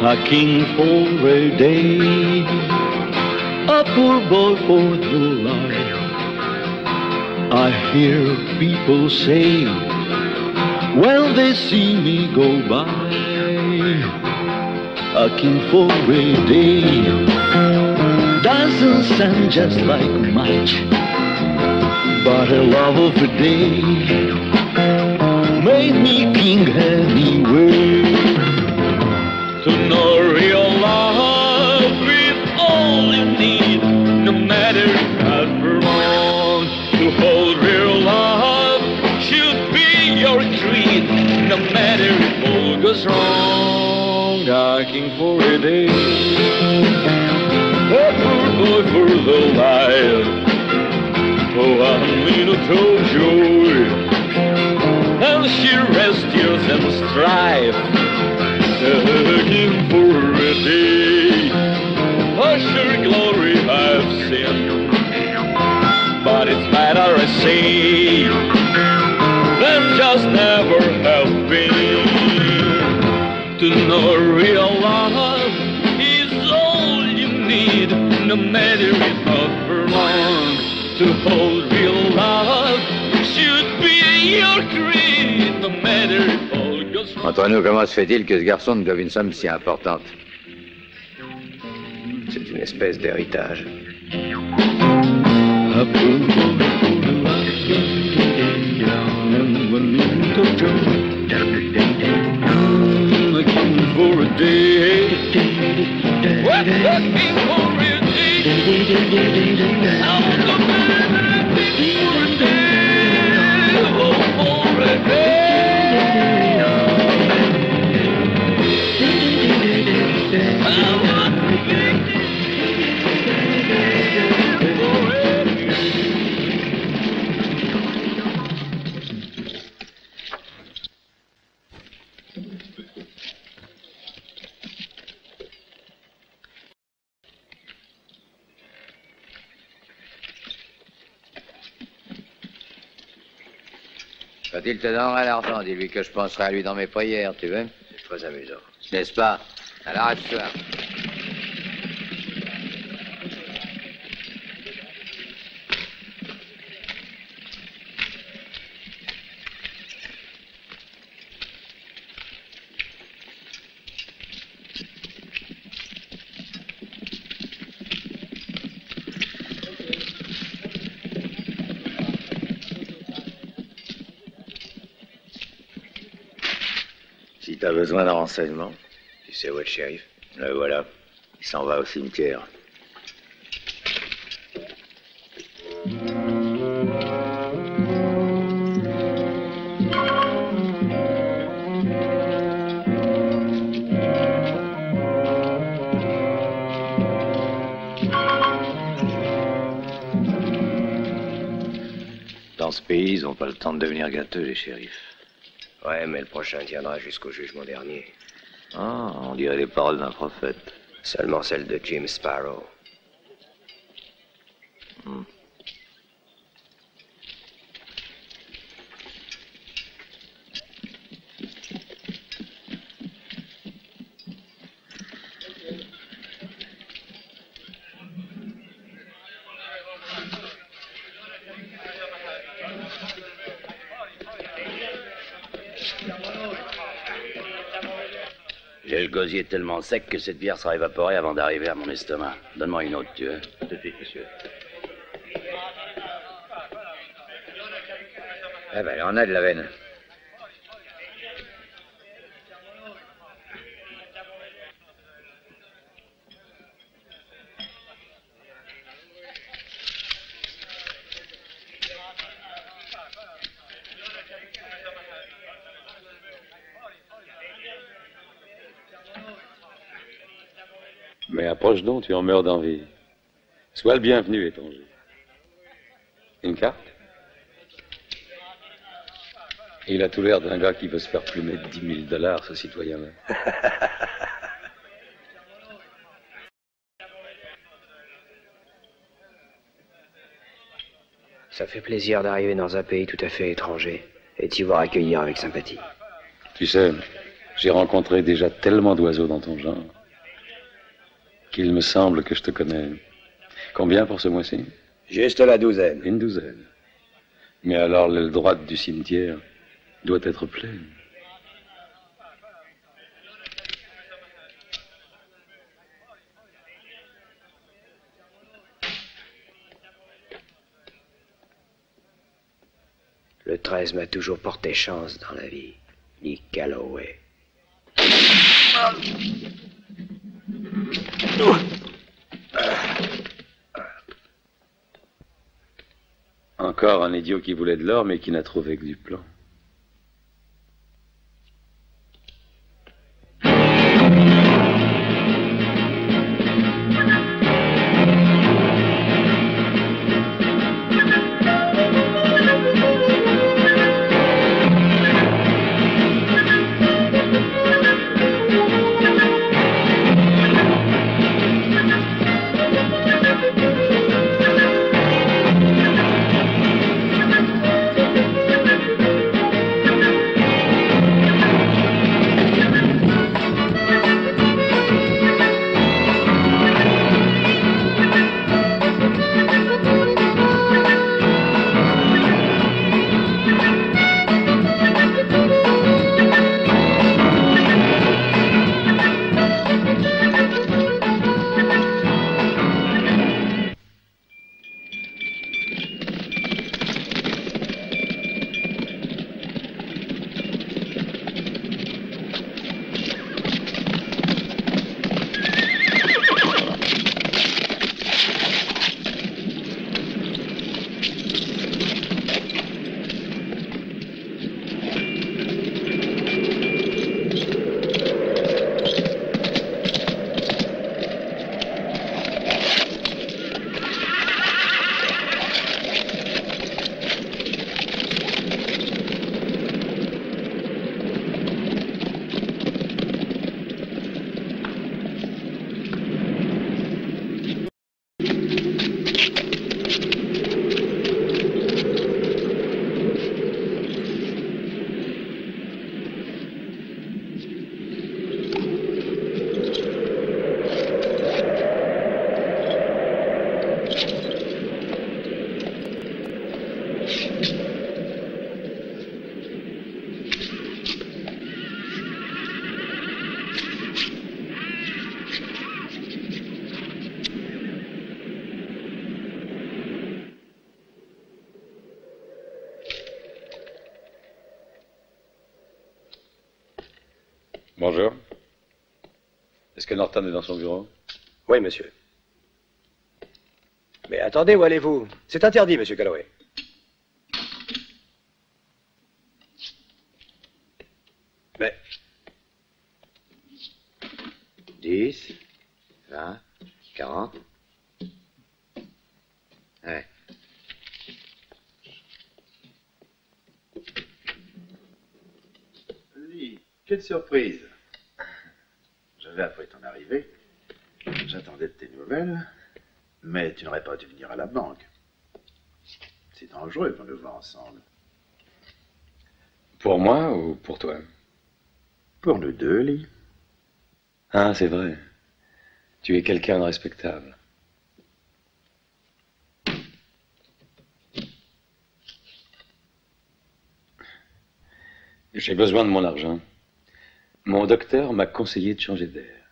a king for a day, a poor boy for the life. I hear people say when they see me go by, a king for a day doesn't sound just like much, but a love of a day made me king anyway. To know real love is all you need, no matter how long. To hold real love should be your creed, no matter if all goes wrong. A king for a day, a poor boy for the life. Oh, a minute of joy, and she rests tears and strife. A king for a day, a sure glory I've seen, but it's better I say than just never have been. To know real love is all you need, no matter if not for long. To hold real love should be your creed, no matter if all goes wrong. Entre nous, comment se fait-il que ce garçon ne doive une somme si importante? C'est une espèce d'héritage. Quand il te donnera l'argent, dis-lui que je penserai à lui dans mes prières, tu veux? C'est très amusant. N'est-ce pas? Alors à ce soir. Si t'as besoin de renseignements, tu sais où est le shérif? Le voilà. Il s'en va au cimetière. Dans ce pays, ils n'ont pas le temps de devenir gâteux, les shérifs. Ouais, mais le prochain tiendra jusqu'au jugement dernier. Ah, on dirait les paroles d'un prophète. Seulement celle de Jim Sparrow. J'ai le gosier tellement sec que cette bière sera évaporée avant d'arriver à mon estomac. Donne-moi une autre, tu veux? Tout de suite, monsieur. Eh ben, on a de la veine. Mais approche donc, tu en meurs d'envie. Sois le bienvenu, étranger. Une carte? Il a tout l'air d'un gars qui veut se faire plumer de 10 000 $, ce citoyen-là. Ça fait plaisir d'arriver dans un pays tout à fait étranger et d'y voir accueillir avec sympathie. Tu sais, j'ai rencontré déjà tellement d'oiseaux dans ton genre. qu'il me semble que je te connais. Combien pour ce mois-ci? Juste la douzaine. Une douzaine. Mais alors l'aile droite du cimetière doit être pleine. Le 13 m'a toujours porté chance dans la vie. Lee Calloway. Encore un idiot qui voulait de l'or, mais qui n'a trouvé que du plomb. Bonjour. Est-ce que Norton est dans son bureau? Oui, monsieur. Mais attendez, où allez-vous? C'est interdit, monsieur Calloway. Mais... 10, 20, 40... Ouais. Lee, quelle surprise. J'avais appris ton arrivée. J'attendais de tes nouvelles. Mais tu n'aurais pas dû venir à la banque. C'est dangereux qu'on nous voit ensemble. Pour moi ou pour toi? Pour nous deux, Lee. Ah, c'est vrai. Tu es quelqu'un de respectable. J'ai besoin de mon argent. Mon docteur m'a conseillé de changer d'air.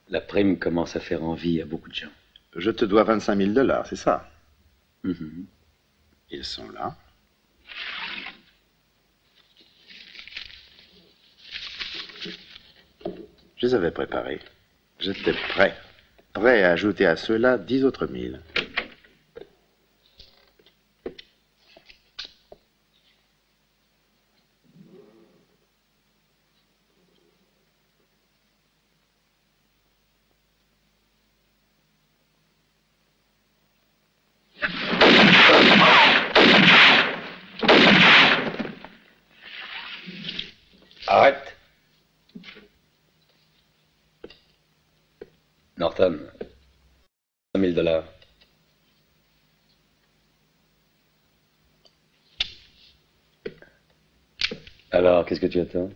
La prime commence à faire envie à beaucoup de gens. Je te dois 25 000 $, c'est ça? Mhm. Ils sont là. Je les avais préparés. J'étais prêt. Prêt à ajouter à ceux-là 10 autres 1000. Arrête. Norton. 5 000 $. Alors, qu'est-ce que tu attends?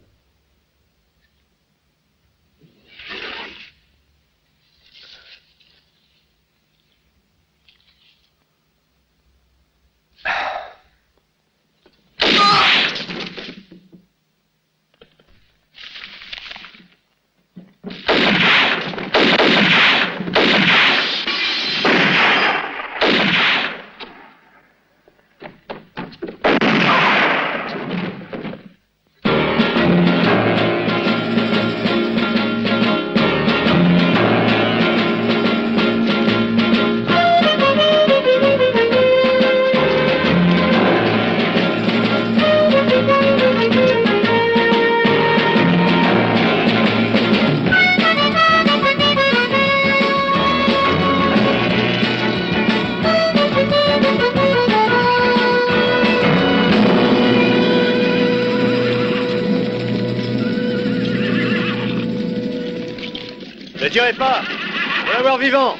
tirez pas! Je veux l'avoir vivant!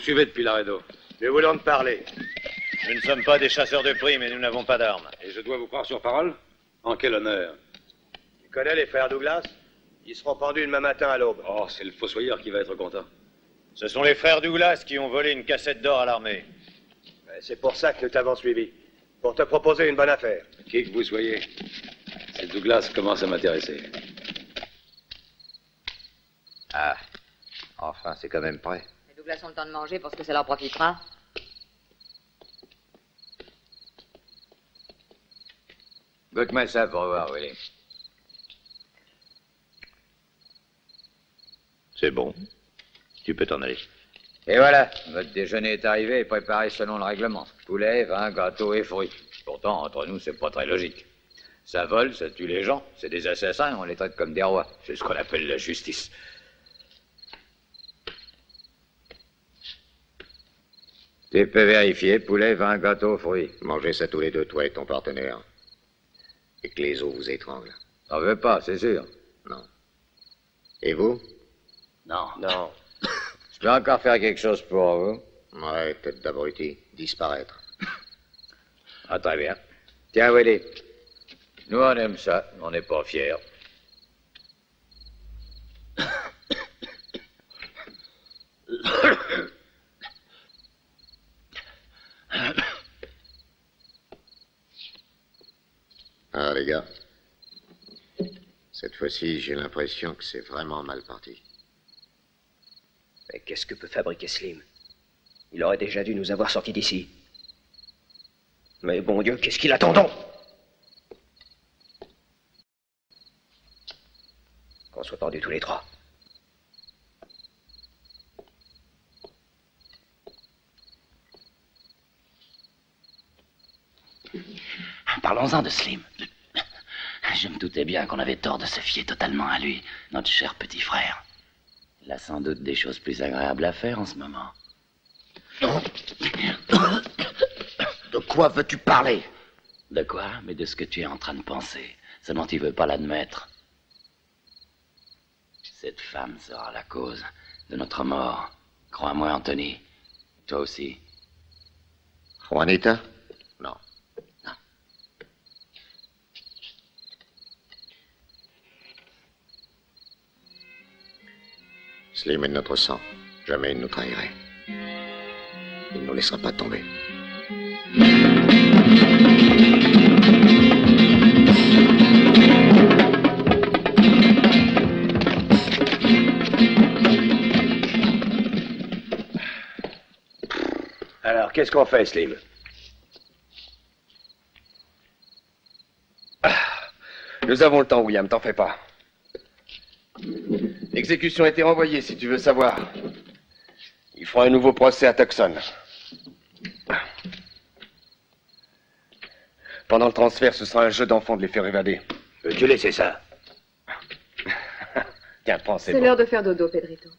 Depuis Laredo. Nous voulons te parler. Nous ne sommes pas des chasseurs de primes et nous n'avons pas d'armes. Et je dois vous croire sur parole? En quel honneur? Tu connais les frères Douglas? Ils seront pendus demain matin à l'aube. Oh, c'est le fossoyeur qui va être content. Ce sont les frères Douglas qui ont volé une cassette d'or à l'armée. C'est pour ça que nous t'avons suivi. Pour te proposer une bonne affaire. Qui que vous soyez, ces Douglas commencent à m'intéresser. Ah, enfin, c'est quand même prêt. Les Douglas ont le temps de manger parce que ça leur profitera. Goûte-moi ça pour voir, Willy. C'est bon. Tu peux t'en aller. Et voilà, votre déjeuner est arrivé et préparé selon le règlement. Poulet, vin, gâteau et fruits. Pourtant, entre nous, c'est pas très logique. Ça vole, ça tue les gens. C'est des assassins, on les traite comme des rois. C'est ce qu'on appelle la justice. Tu peux vérifier, poulet, vin, gâteau, fruits. Mangez ça tous les deux, toi et ton partenaire. Et que les os vous étranglent. T'en veux pas, c'est sûr. Non. Et vous? Non. Non. Je peux encore faire quelque chose pour vous. Ouais, tête d'abruti. Disparaître. Ah, très bien. Tiens, Willy. Nous, on aime ça. On n'est pas fiers. Ah, les gars. Cette fois-ci, j'ai l'impression que c'est vraiment mal parti. Mais qu'est-ce que peut fabriquer Slim? Il aurait déjà dû nous avoir sortis d'ici. Mais bon Dieu, qu'est-ce qu'il attend donc? Qu'on soit pendus tous les trois. Parlons-en de Slim. Je me doutais bien qu'on avait tort de se fier totalement à lui, notre cher petit frère. Il a sans doute des choses plus agréables à faire en ce moment. De quoi veux-tu parler? De quoi? Mais de ce que tu es en train de penser. Seulement tu veux pas l'admettre. Cette femme sera la cause de notre mort. Crois-moi, Anthony. Toi aussi. Juanita? Non. Non. Slim est de notre sang. Jamais il ne nous trahirait. Il ne nous laissera pas tomber. Alors, qu'est-ce qu'on fait, Slim? Nous avons le temps, William, t'en fais pas. L'exécution a été renvoyée, si tu veux savoir. Ils feront un nouveau procès à Tucson. Pendant le transfert, ce sera un jeu d'enfant de les faire évader. Veux-tu laisser ça? Tiens, prends, c'est C'est bon. l'heure de faire dodo, Pedrito.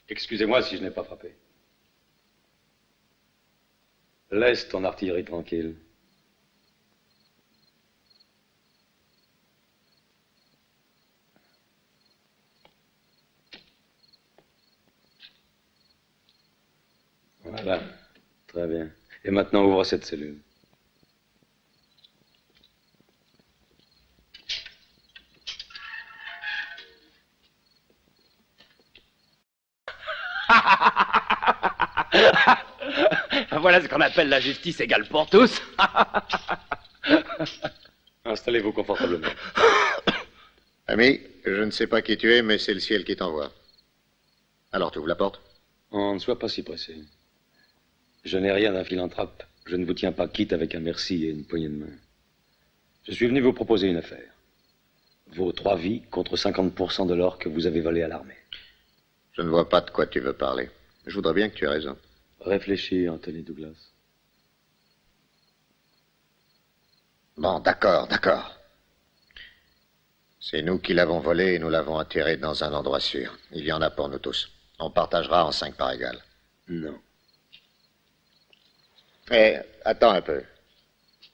Excusez-moi si je n'ai pas frappé. Laisse ton artillerie tranquille. Voilà, très bien. Et maintenant, ouvre cette cellule. Voilà ce qu'on appelle la justice égale pour tous. Installez-vous confortablement. Ami, je ne sais pas qui tu es, mais c'est le ciel qui t'envoie. Alors, tu ouvres la porte? Oh, ne sois pas si pressé. Je n'ai rien d'un philanthrope. Je ne vous tiens pas quitte avec un merci et une poignée de main. Je suis venu vous proposer une affaire. Vos 3 vies contre 50% de l'or que vous avez volé à l'armée. Je ne vois pas de quoi tu veux parler. Je voudrais bien que tu aies raison. Réfléchis, Anthony Douglas. Bon, d'accord, d'accord. C'est nous qui l'avons volé et nous l'avons enterré dans un endroit sûr. Il y en a pour nous tous. On partagera en 5 parts égales. Non. Eh, attends un peu.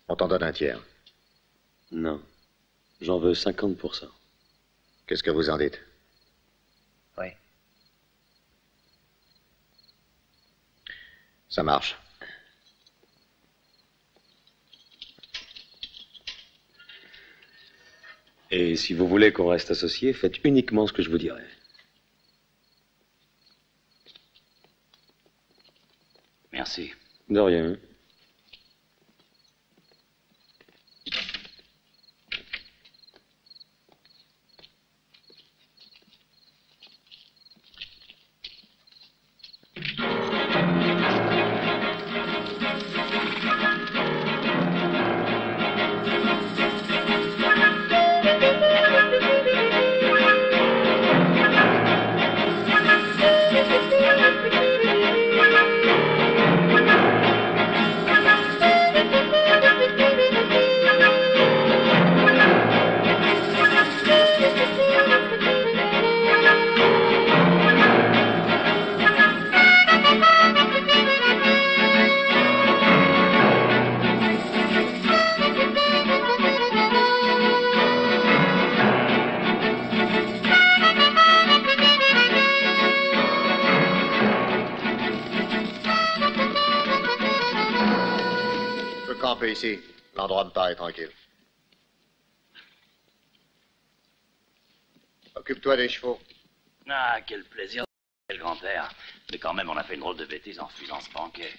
On t'en donne un tiers. Non. J'en veux 50%. Qu'est-ce que vous en dites? Oui. Ça marche. Et si vous voulez qu'on reste associés, faites uniquement ce que je vous dirai. Merci. De rien. Ici, l'endroit me paraît tranquille. Occupe-toi des chevaux. Ah, quel plaisir, le grand-père. Mais quand même, on a fait une drôle de bêtise en refusant ce banquet.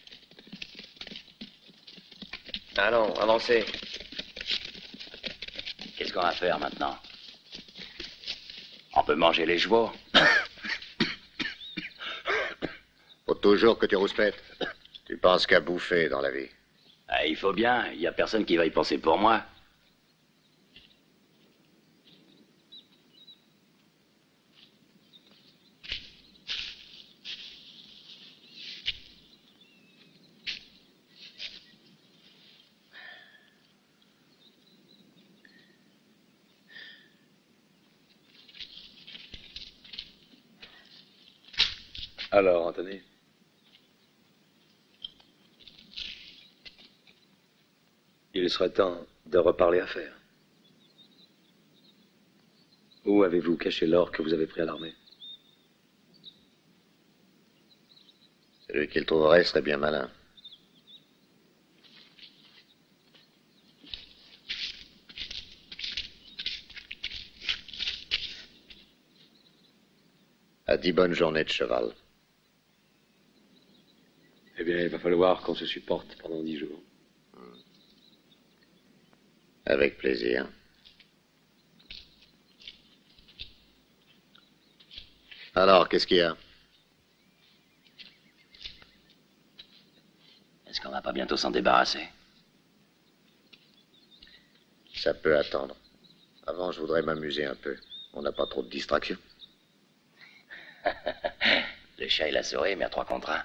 Allons, avancez. Qu'est-ce qu'on va faire maintenant? On peut manger les chevaux. Faut toujours que tu rouspètes. Tu penses qu'à bouffer dans la vie. Ah, il faut bien, il n'y a personne qui va y penser pour moi. Alors, Anthony? Il serait temps de reparler affaires. Où avez-vous caché l'or que vous avez pris à l'armée? Celui qui le trouverait serait bien malin. À 10 bonnes journées de cheval. Eh bien, il va falloir qu'on se supporte pendant 10 jours. Avec plaisir. Alors, qu'est-ce qu'il y a? Est-ce qu'on va pas bientôt s'en débarrasser? Ça peut attendre. Avant, je voudrais m'amuser un peu. On n'a pas trop de distractions. Le chat et la souris, mais à 3 contre 1.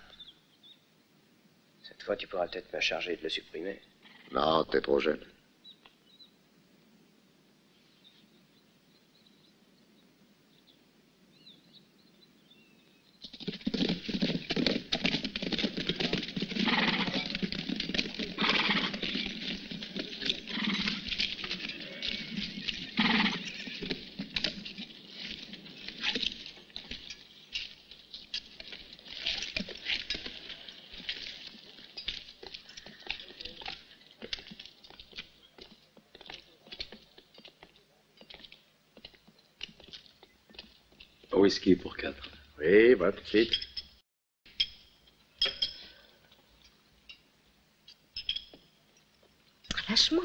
Cette fois, tu pourras peut-être me charger de le supprimer. Non, t'es trop jeune. Whisky pour 4. Oui, voilà, tout de suite. Lâche-moi.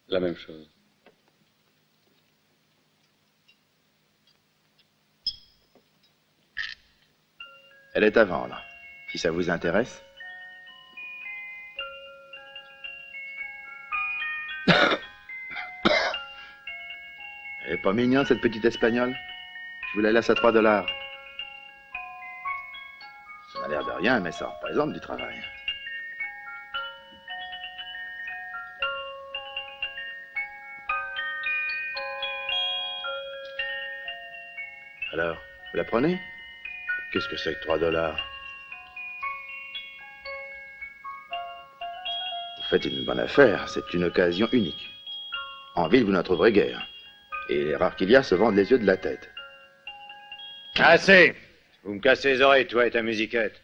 La même chose. Elle est à vendre, si ça vous intéresse. Elle est pas mignonne, cette petite espagnole? Je vous la laisse à $3. Ça m'a l'air de rien, mais ça représente du travail. Alors, vous la prenez? Qu'est-ce que c'est que $3? Vous faites une bonne affaire, c'est une occasion unique. En ville, vous n'en trouverez guère. Et les rares qu'il y a se vendent les yeux de la tête. Assez! Vous me cassez les oreilles, toi et ta musiquette.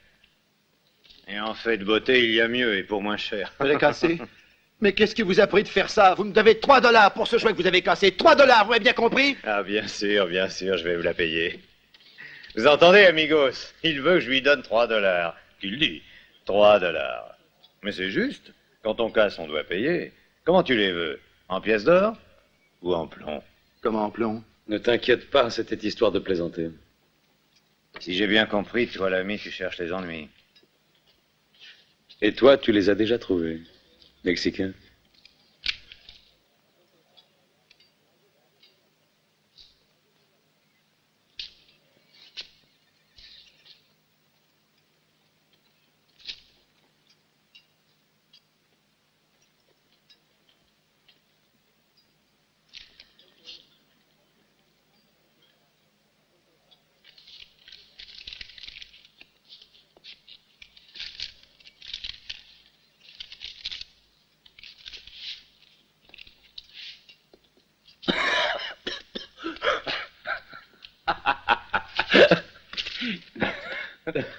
Et en fait de beauté, il y a mieux et pour moins cher. Vous l'avez cassé? Mais qu'est-ce qui vous a pris de faire ça? Vous me devez $3 pour ce jouet que vous avez cassé. $3, vous m'avez bien compris? Ah, bien sûr, je vais vous la payer. Vous entendez, amigos? Il veut que je lui donne $3. Tu le dis, $3. Mais c'est juste. Quand on casse, on doit payer. Comment tu les veux? En pièces d'or ou en plomb? Comment en plomb? Ne t'inquiète pas, c'était histoire de plaisanter. Si j'ai bien compris, toi, l'ami, tu cherches les ennuis. Et toi, tu les as déjà trouvés, Mexicain.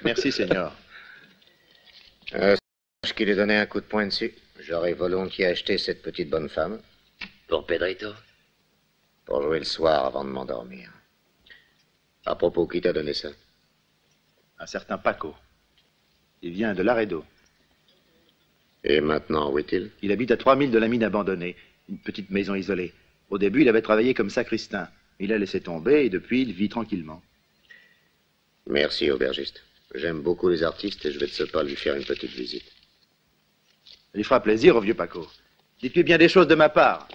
Merci, Seigneur. Je qu'il ait donné un coup de poing dessus. J'aurais volontiers acheté cette petite bonne femme. Pour Pedrito? Pour jouer le soir avant de m'endormir. À propos, qui t'a donné ça? Un certain Paco. Il vient de Laredo. Et maintenant, où est-il? Il habite à 3 milles de la mine abandonnée. Une petite maison isolée. Au début, il avait travaillé comme sacristain. Il a laissé tomber et depuis, il vit tranquillement. Merci, aubergiste. J'aime beaucoup les artistes et je vais de ce pas lui faire une petite visite. Ça lui fera plaisir au vieux Paco. Dites-lui bien des choses de ma part.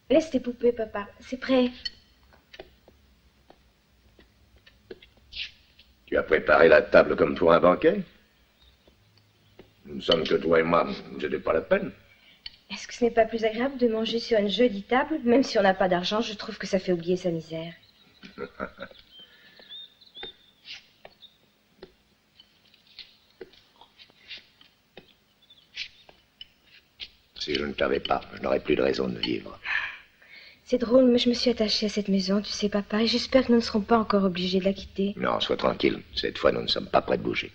Laisse tes poupées, papa. C'est prêt. Tu as préparé la table comme pour un banquet? Nous ne sommes que toi et moi. C'était pas la peine. Est-ce que ce n'est pas plus agréable de manger sur une jolie table? Même si on n'a pas d'argent, je trouve que ça fait oublier sa misère. Si je ne t'avais pas, je n'aurais plus de raison de vivre. C'est drôle, mais je me suis attachée à cette maison, tu sais, papa, et j'espère que nous ne serons pas encore obligés de la quitter. Non, sois tranquille. Cette fois, nous ne sommes pas prêts de bouger.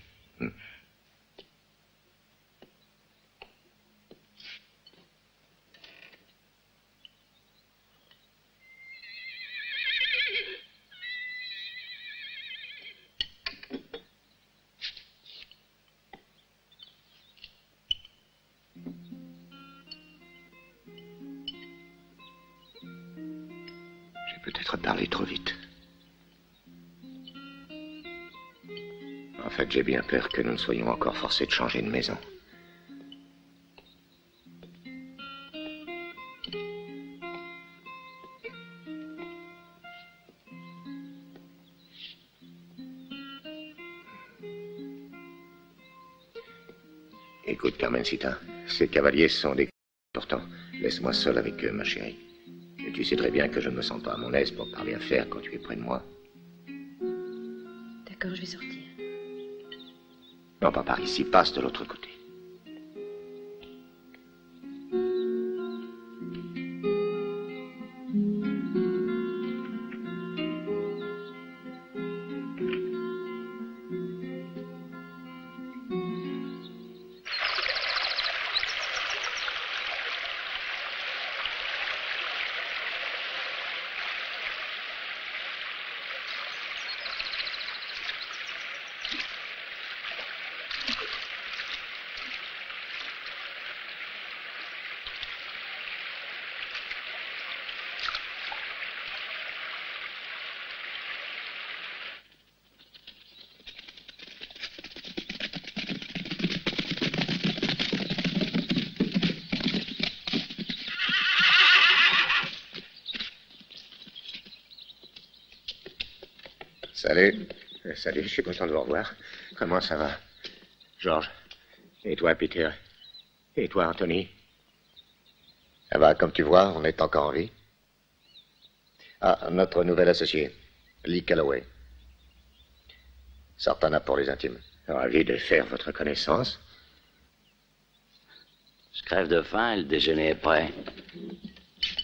Peut-être parler trop vite. En fait, j'ai bien peur que nous ne soyons encore forcés de changer de maison. Écoute, Carmencita, ces cavaliers sont des... Pourtant, laisse-moi seul avec eux, ma chérie. Et tu sais très bien que je ne me sens pas à mon aise pour parler affaires quand tu es près de moi. D'accord, je vais sortir. Non, pas par ici, passe de l'autre côté. Salut. Salut, je suis content de vous revoir. Comment ça va, Georges? Et toi, Peter? Et toi, Anthony? Ça va, comme tu vois, on est encore en vie. Ah, notre nouvel associé, Lee Calloway. Sartana pour les intimes. Ravi de faire votre connaissance. Je crève de faim et le déjeuner est prêt.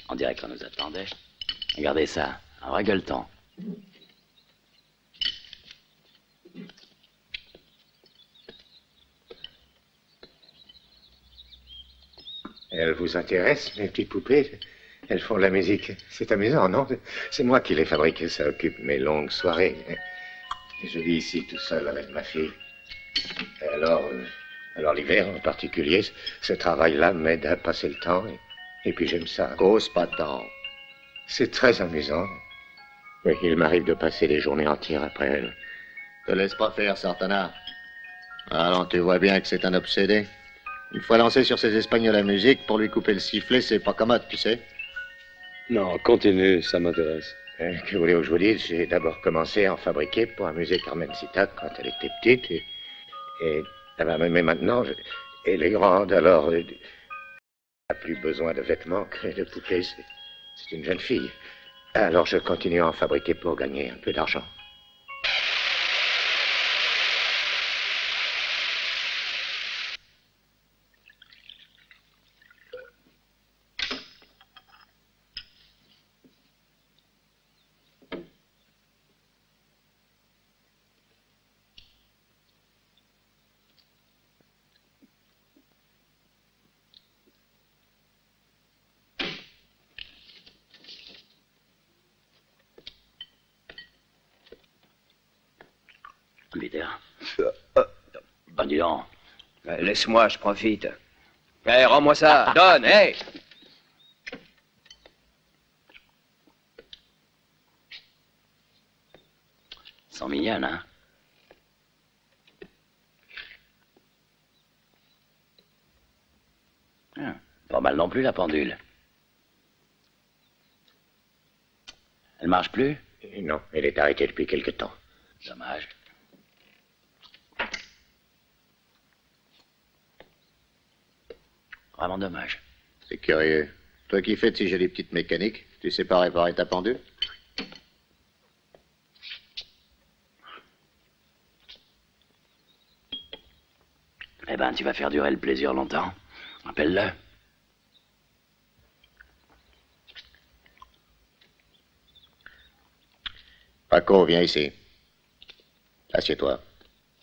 On dirait qu'on nous attendait. Regardez ça, un vrai gueuleton. Elles vous intéressent, mes petites poupées? Elles font de la musique. C'est amusant, non? C'est moi qui les fabrique. Ça occupe mes longues soirées. Et je vis ici tout seul avec ma fille. Et alors l'hiver en particulier, ce travail-là m'aide à passer le temps. Et puis j'aime ça. Cause pas tant. C'est très amusant. Oui, il m'arrive de passer des journées entières après elle. Te laisse pas faire, Sartana. Alors, tu vois bien que c'est un obsédé. Une fois lancé sur ces Espagnols à musique, pour lui couper le sifflet, c'est pas commode, tu sais. Non, continue, ça m'intéresse. Que voulez-vous que je vous dise? J'ai d'abord commencé à en fabriquer pour amuser Carmencita quand elle était petite. Mais maintenant, elle est grande, alors... elle n'a plus besoin de vêtements que de poupées. C'est une jeune fille. Alors je continue à en fabriquer pour gagner un peu d'argent. Peter. Ben dis donc. Laisse-moi, je profite. Hé, rends-moi ça. Donne, hé. 100 mignonnes, hein? Pas mal non plus, la pendule. Elle marche plus? Non, elle est arrêtée depuis quelque temps. Dommage. Vraiment dommage. C'est curieux. Toi qui fais de si jolies petites mécaniques, tu sais pas réparer ta pendule? Eh ben, tu vas faire durer le plaisir longtemps. Appelle-le. Paco, viens ici. Assieds-toi.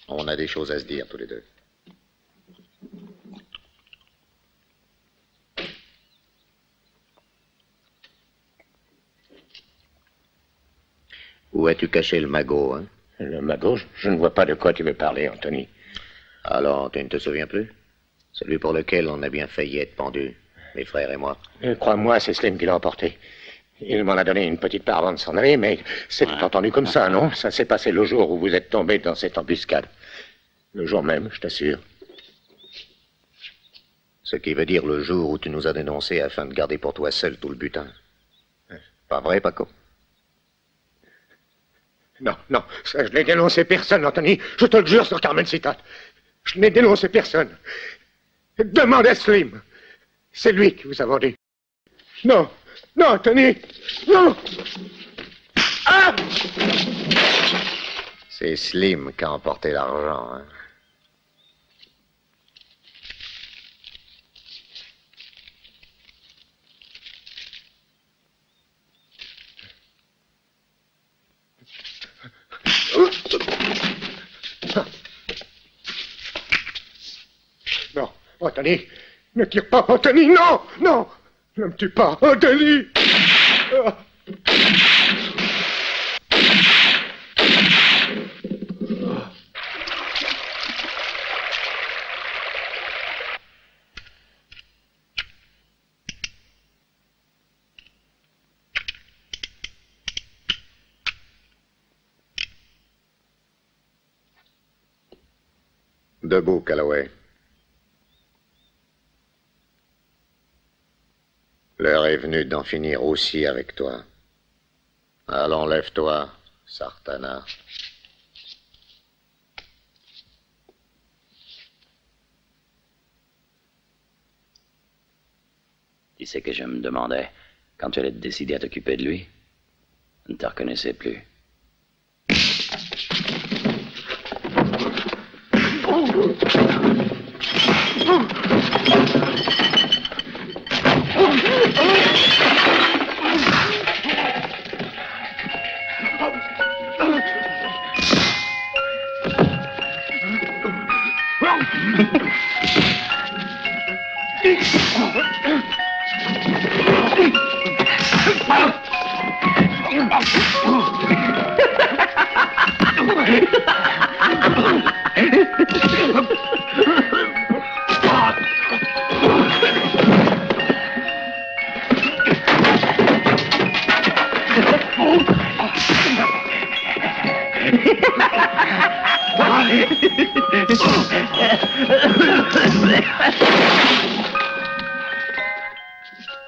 On a des choses à se dire, tous les deux. Où as-tu caché le magot, hein? Le magot, je ne vois pas de quoi tu veux parler, Anthony. Alors, tu ne te souviens plus? Celui pour lequel on a bien failli être pendu, mes frères et moi. Crois-moi, c'est Slim qui l'a emporté. Il m'en a donné une petite part avant de s'en aller, mais c'est entendu comme ça, non? Ça s'est passé le jour où vous êtes tombé dans cette embuscade. Le jour même, je t'assure. Ce qui veut dire le jour où tu nous as dénoncés afin de garder pour toi seul tout le butin. Pas vrai, Paco? Non, non, ça, je n'ai dénoncé personne, Anthony. Je te le jure sur Carmen Citat. Je n'ai dénoncé personne. Demande à Slim. C'est lui qui vous a vendu. Non, non, Anthony, non. Ah! C'est Slim qui a emporté l'argent, hein? Non, Anthony, ne tire pas, Anthony, non, non, ne me tue pas, Anthony. Ah. Debout, Calloway. L'heure est venue d'en finir aussi avec toi. Allons, lève-toi, Sartana. Tu sais que je me demandais, quand tu allais te décider à t'occuper de lui, je ne te reconnaissais plus.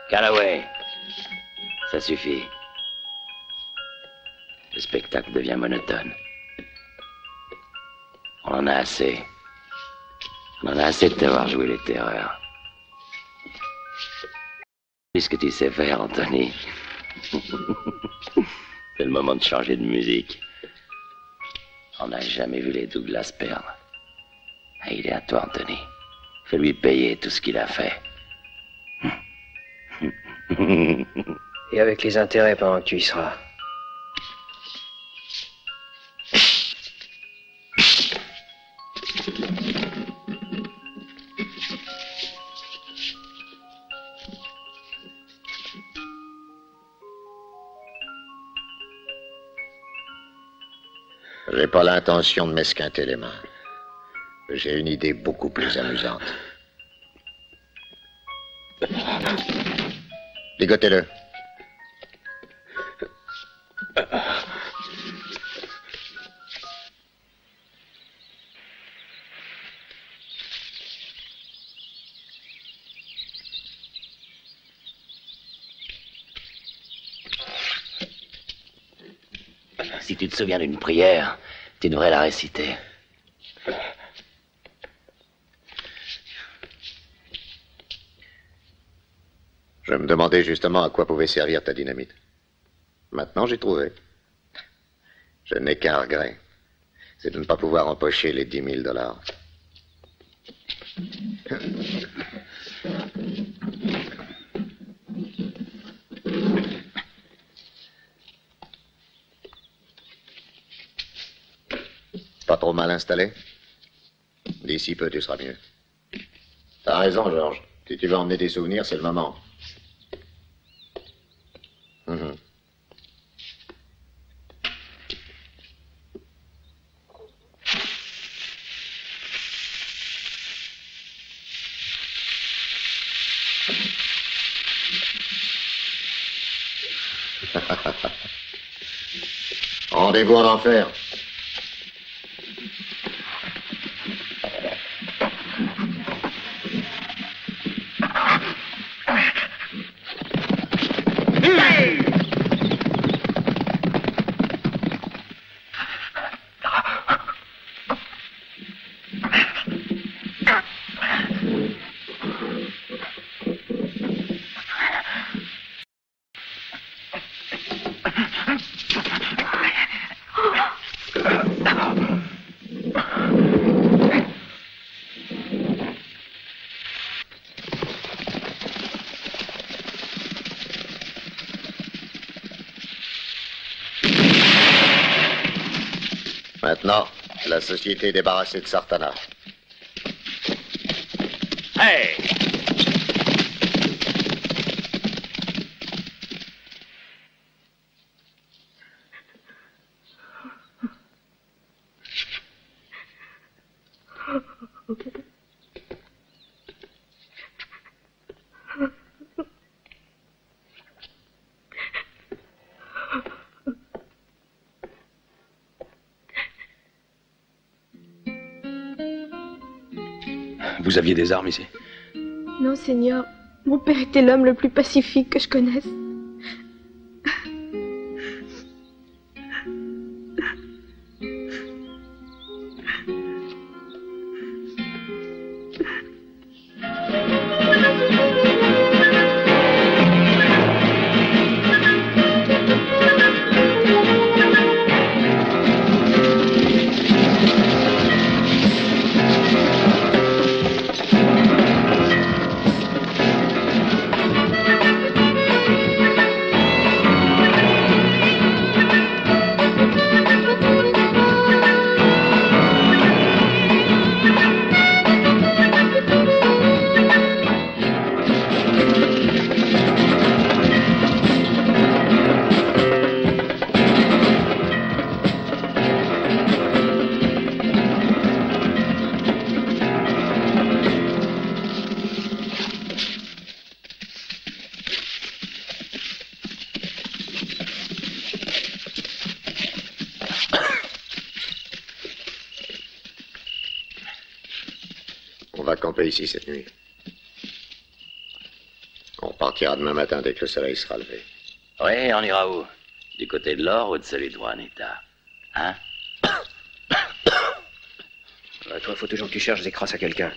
Calloway, ça suffit. Le spectacle devient monotone. On en a assez. On en a assez de t'avoir joué les terreurs. Puisque tu sais faire, Anthony. C'est le moment de changer de musique. On n'a jamais vu les Douglas perdre. Et il est à toi, Anthony. Fais-lui payer tout ce qu'il a fait. Et avec les intérêts pendant que tu y seras. J'ai pas l'intention de m'esquinter les mains. J'ai une idée beaucoup plus amusante. Ligotez-le. Si tu te souviens d'une prière, tu devrais la réciter. Je me demandais justement à quoi pouvait servir ta dynamite. Maintenant, j'ai trouvé. Je n'ai qu'un regret. C'est de ne pas pouvoir empocher les 10 000 $. Pas trop mal installé? D'ici peu, tu seras mieux. T'as raison, Georges. Si tu veux emmener des souvenirs, c'est le moment. Mhm. Rendez-vous en enfer. Maintenant, la société est débarrassée de Sartana. Hey! Vous aviez des armes ici? Non, Seigneur. Mon père était l'homme le plus pacifique que je connaisse. On va camper ici cette nuit. On partira demain matin dès que le soleil sera levé. Oui, on ira où? Du côté de l'or ou de celui de Juanita? Hein? Toi, faut toujours que tu cherches des crosses à quelqu'un.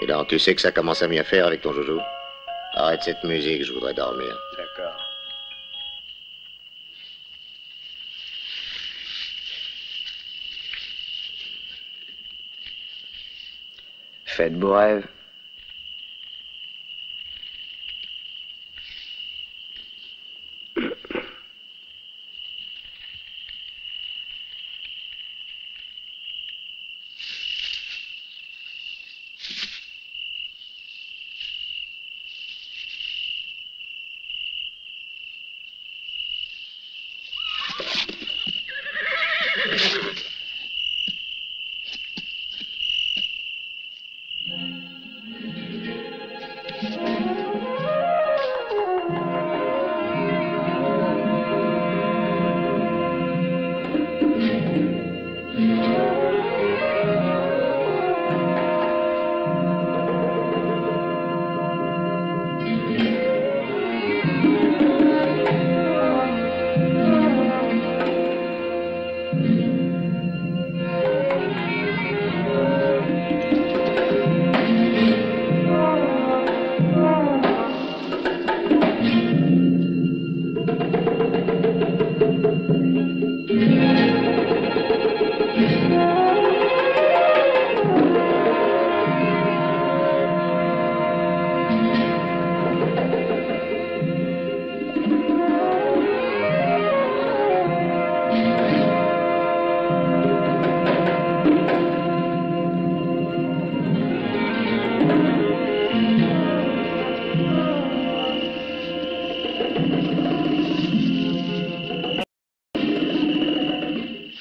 Et donc, tu sais que ça commence à bien faire avec ton joujou? Arrête cette musique, je voudrais dormir. D'accord. Faites beaux rêves.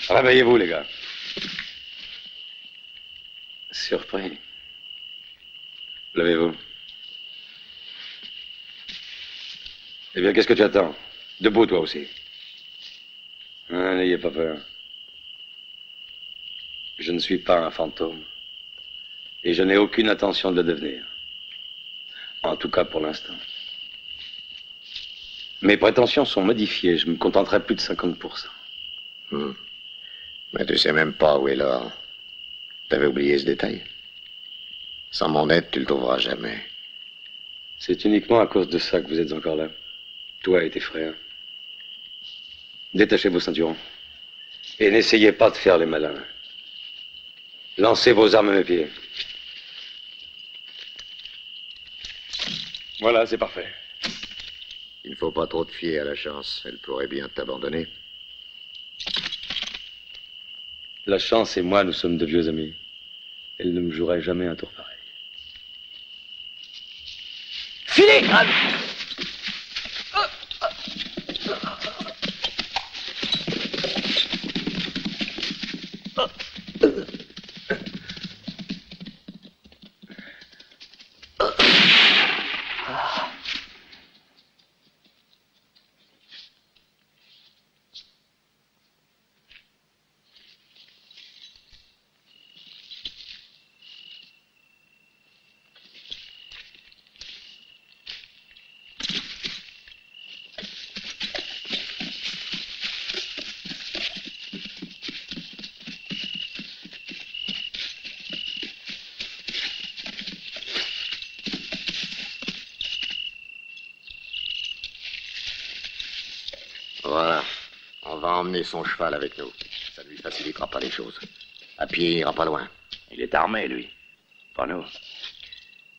Réveillez-vous, les gars. Surpris. Levez-vous. Eh bien, qu'est-ce que tu attends? Debout, toi aussi. Hein, n'ayez pas peur. Je ne suis pas un fantôme. Et je n'ai aucune intention de le devenir. En tout cas, pour l'instant. Mes prétentions sont modifiées. Je me contenterai plus de 50%. Mais tu sais même pas où est l'or. T'avais oublié ce détail. Sans mon aide, tu le trouveras jamais. C'est uniquement à cause de ça que vous êtes encore là. Toi et tes frères. Détachez vos ceinturons. Et n'essayez pas de faire les malins. Lancez vos armes à mes pieds. Voilà, c'est parfait. Il ne faut pas trop te fier à la chance. Elle pourrait bien t'abandonner. La chance et moi, nous sommes de vieux amis. Elle ne me jouerait jamais un tour pareil. Filez! Voilà. On va emmener son cheval avec nous. Ça ne lui facilitera pas les choses. À pied, il ira pas loin. Il est armé, lui. Pas nous.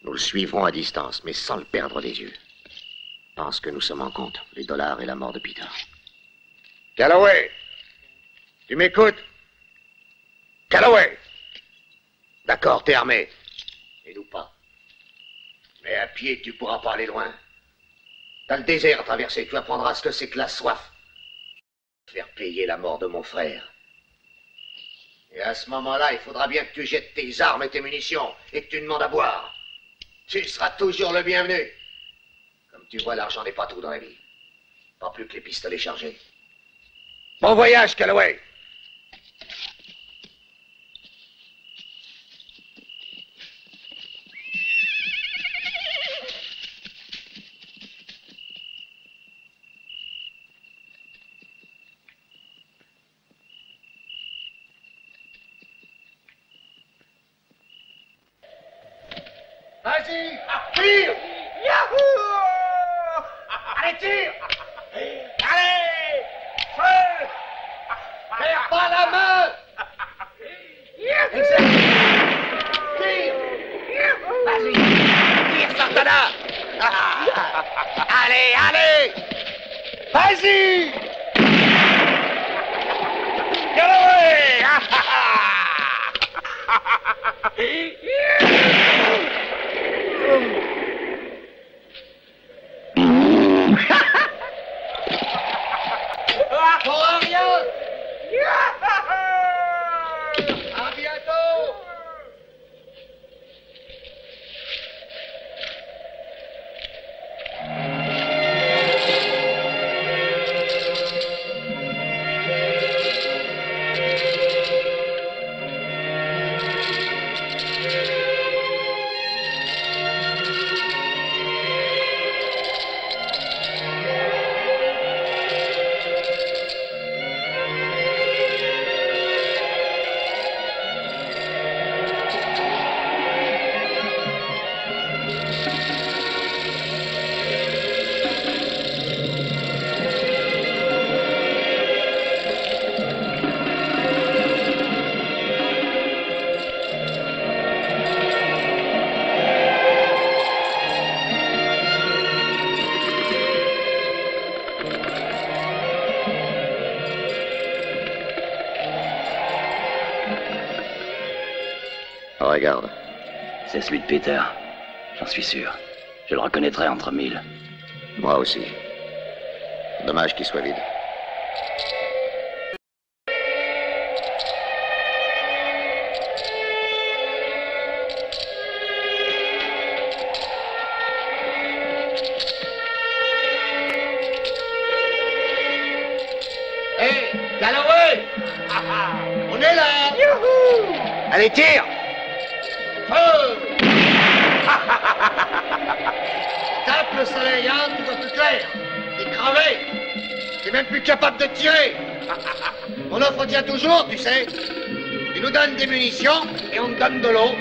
Nous le suivrons à distance, mais sans le perdre des yeux. Pense que nous sommes en compte. Les dollars et la mort de Peter. Calloway! Tu m'écoutes? Calloway! D'accord, t'es armé. Et nous pas. Mais à pied, tu pourras pas aller loin. T'as le désert à traverser. Tu apprendras ce que c'est que la soif. Faire payer la mort de mon frère. Et à ce moment-là, il faudra bien que tu jettes tes armes et tes munitions et que tu demandes à boire. Tu seras toujours le bienvenu. Comme tu vois, l'argent n'est pas tout dans la vie. Pas plus que les pistolets chargés. Bon voyage, Calloway. Vas-y, tire! Yahoo! Allez, tire! Allez! Feu! Perds pas la main! Exact! Tire! Vas-y! Tire, Sartana! Allez, allez! Vas-y! Calloway! Pour rien! À bientôt! Regarde. C'est celui de Peter. J'en suis sûr. Je le reconnaîtrai entre mille. Moi aussi. Dommage qu'il soit vide. Allez, tire! Feu! Tape le soleil, hein, tu vois plus clair. T'es crevé. T'es même plus capable de tirer. Mon offre tient toujours, tu sais. Tu nous donnes des munitions et on te donne de l'eau.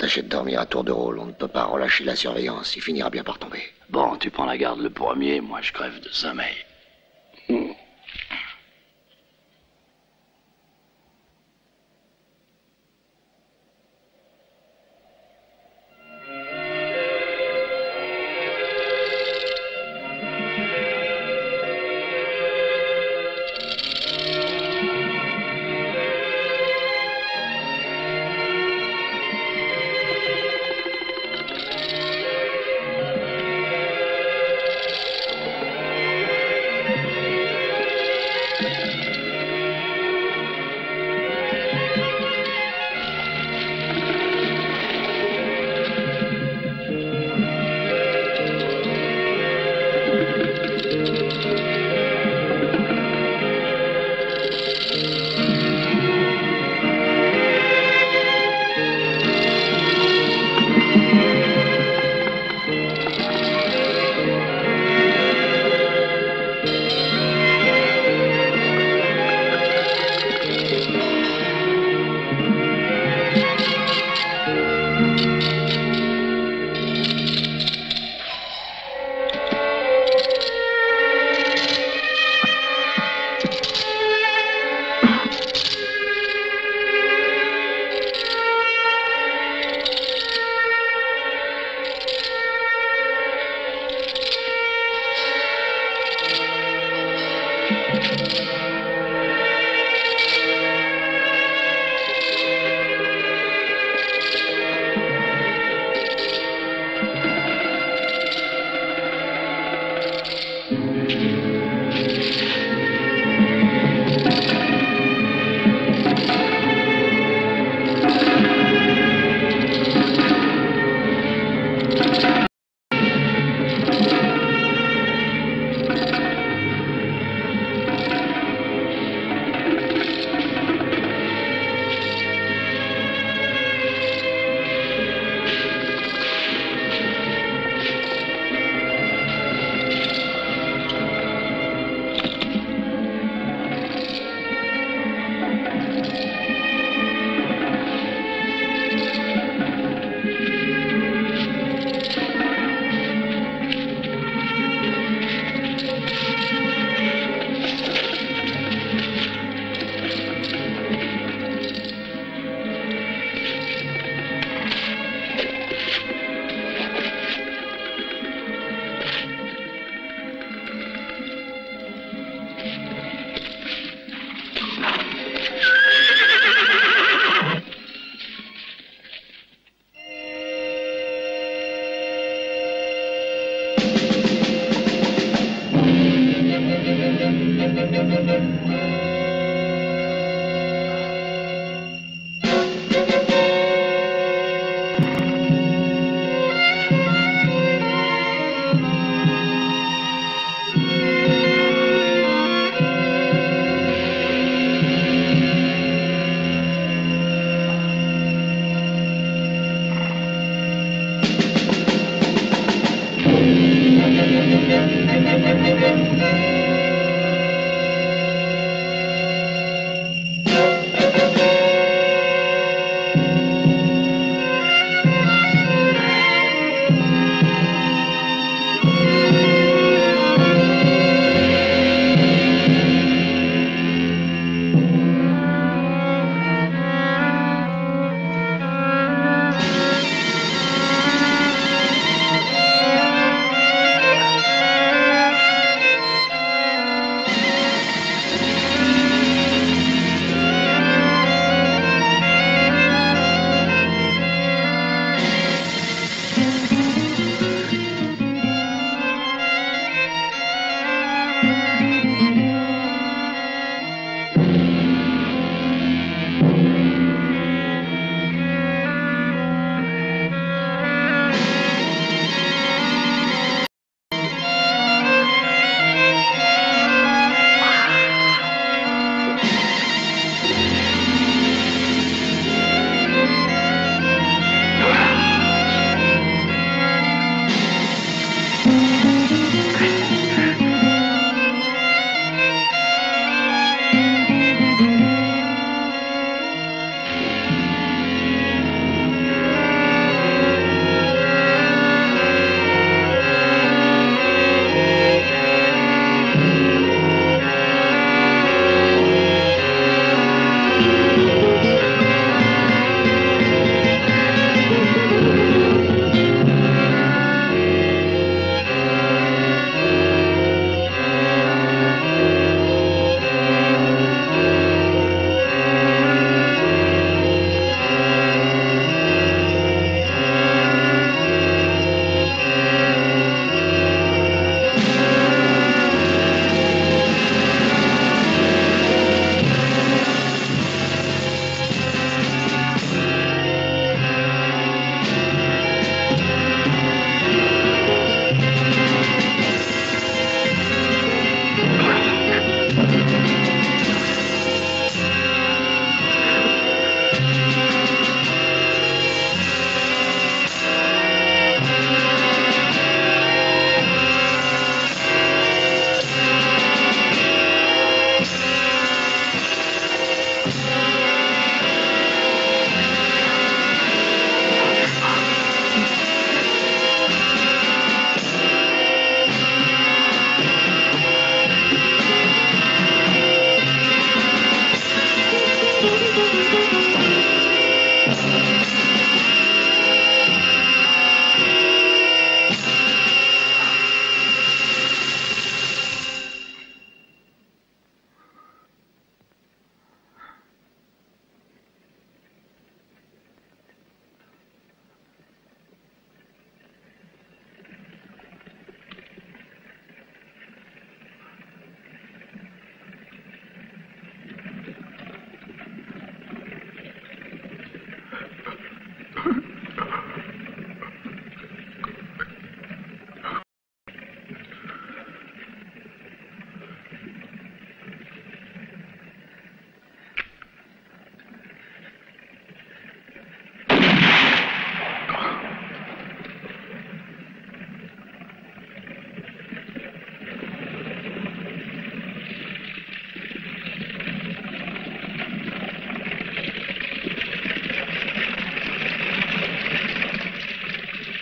tâcher de dormir à tour de rôle. On ne peut pas relâcher la surveillance. Il finira bien par tomber. Bon, tu prends la garde le premier, moi je crève de sommeil.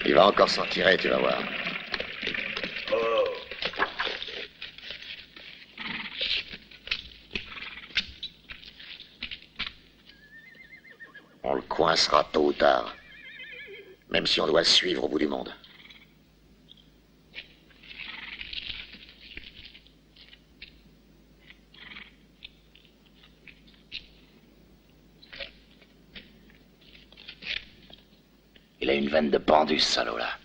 Il va encore s'en tirer, tu vas voir. On le coincera tôt ou tard. Même si on doit le suivre au bout du monde. Il a une veine de pendu, ce salaud-là.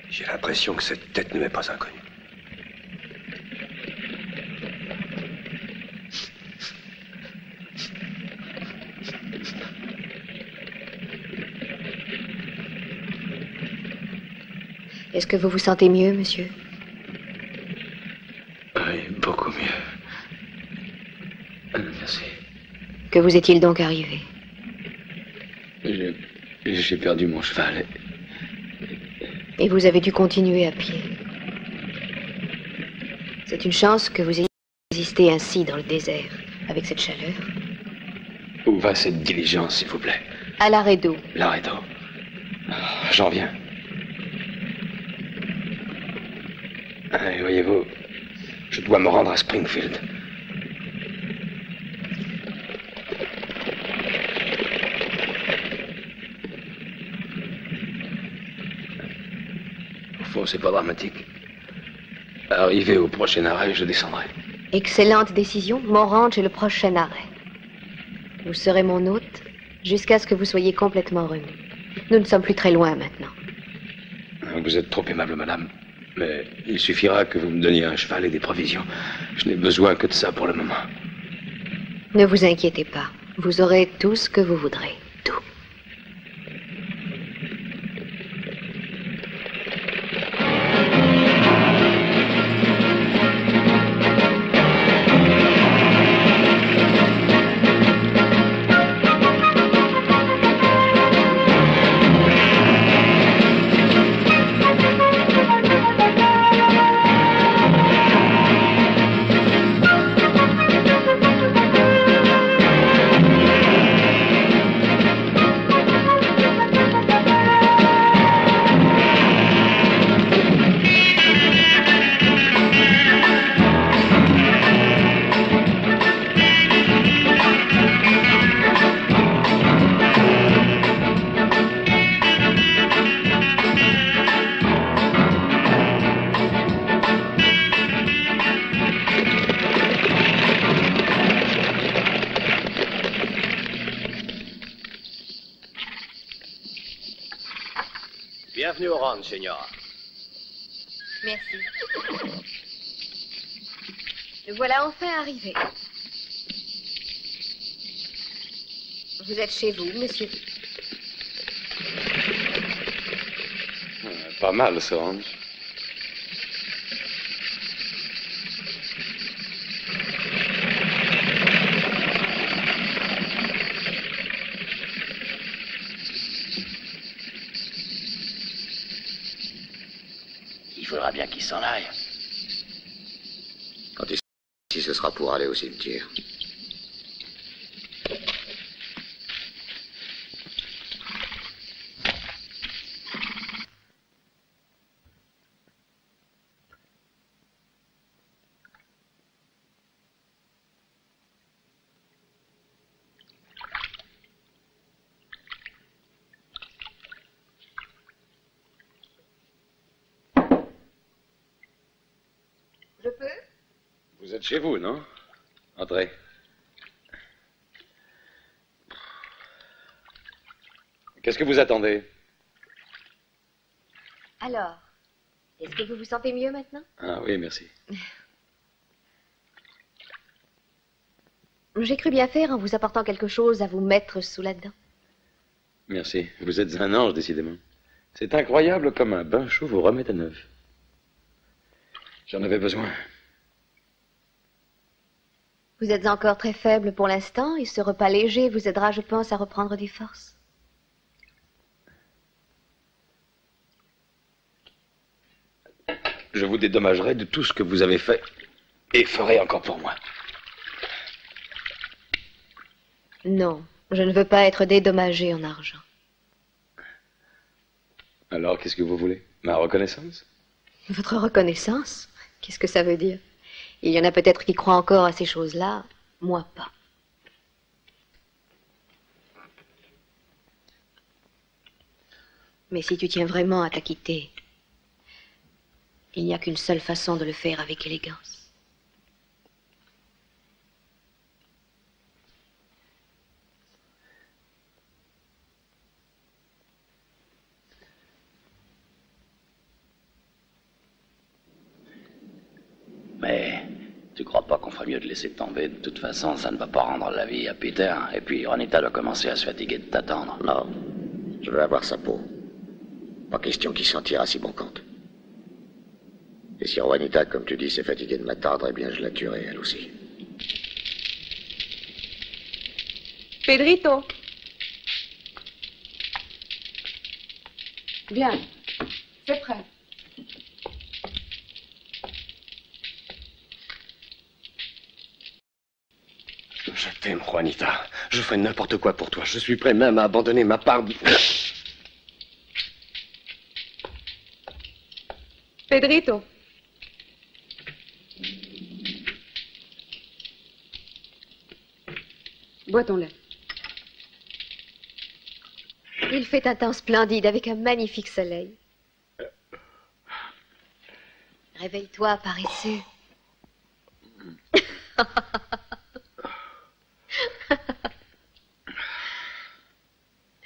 J'ai l'impression que cette tête ne m'est pas inconnue. Est-ce que vous vous sentez mieux, monsieur? Oui, beaucoup mieux. Merci. Que vous est-il donc arrivé? J'ai perdu mon cheval. Et vous avez dû continuer à pied. C'est une chance que vous ayez résisté ainsi dans le désert, avec cette chaleur. Où va cette diligence, s'il vous plaît? À l'arrêt d'eau. L'arrêt d'eau. J'en viens. Et voyez-vous, je dois me rendre à Springfield. C'est pas dramatique. Arrivé au prochain arrêt, je descendrai. Excellente décision. Mon ranch est le prochain arrêt. Vous serez mon hôte jusqu'à ce que vous soyez complètement remis. Nous ne sommes plus très loin maintenant. Vous êtes trop aimable, madame. Mais il suffira que vous me donniez un cheval et des provisions. Je n'ai besoin que de ça pour le moment. Ne vous inquiétez pas. Vous aurez tout ce que vous voudrez. Tout. Bienvenue au ranch, Señora. Merci. Le voilà enfin arrivé. Vous êtes chez vous, monsieur. Pas mal, ce ranch. Il faudra bien qu'il s'en aille. Quand ici, ce sera pour aller au cimetière. Je peux? Vous êtes chez vous, non? Entrez. Qu'est-ce que vous attendez? Alors, est-ce que vous vous sentez mieux maintenant? Ah oui, merci. J'ai cru bien faire en vous apportant quelque chose à vous mettre sous la dent. Merci. Vous êtes un ange, décidément. C'est incroyable comme un bain chaud vous remet à neuf. J'en avais besoin. Vous êtes encore très faible pour l'instant et ce repas léger vous aidera, je pense, à reprendre des forces. Je vous dédommagerai de tout ce que vous avez fait et ferez encore pour moi. Non, je ne veux pas être dédommagée en argent. Alors, qu'est-ce que vous voulez? Ma reconnaissance? Votre reconnaissance? Qu'est-ce que ça veut dire? Il y en a peut-être qui croient encore à ces choses-là, moi pas. Mais si tu tiens vraiment à t'acquitter, il n'y a qu'une seule façon de le faire avec élégance. Mais tu crois pas qu'on ferait mieux de laisser tomber? De toute façon, ça ne va pas rendre la vie à Peter. Et puis Juanita doit commencer à se fatiguer de t'attendre. Non, je veux avoir sa peau. Pas question qu'il s'en tire à si bon compte. Et si Juanita, comme tu dis, s'est fatiguée de m'attendre, eh bien je la tuerai, elle aussi. Pedrito. Bien, c'est prêt. Je t'aime, Juanita. Je ferai n'importe quoi pour toi. Je suis prêt même à abandonner ma part. Pedrito. Bois ton lait. Il fait un temps splendide avec un magnifique soleil. Réveille-toi, paresseux.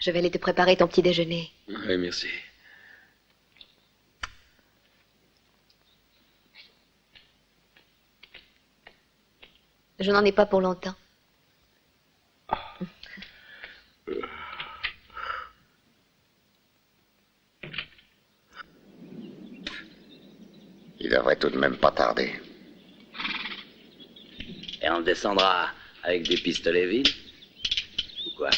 Je vais aller te préparer ton petit déjeuner. Oui, merci. Je n'en ai pas pour longtemps. Il devrait tout de même pas tarder. Et on descendra avec des pistolets vides? Ou quoi?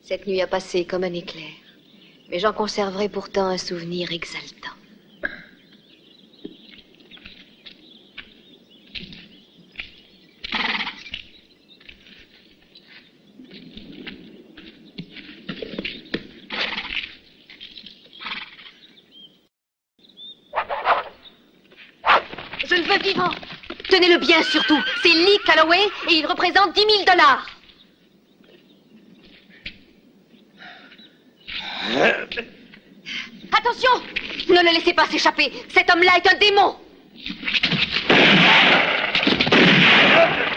Cette nuit a passé comme un éclair. Mais j'en conserverai pourtant un souvenir exaltant. Je le veux vivant. Tenez-le bien surtout. C'est Lee Calloway et il représente $10 000. Attention! Ne le laissez pas s'échapper. Cet homme-là est un démon.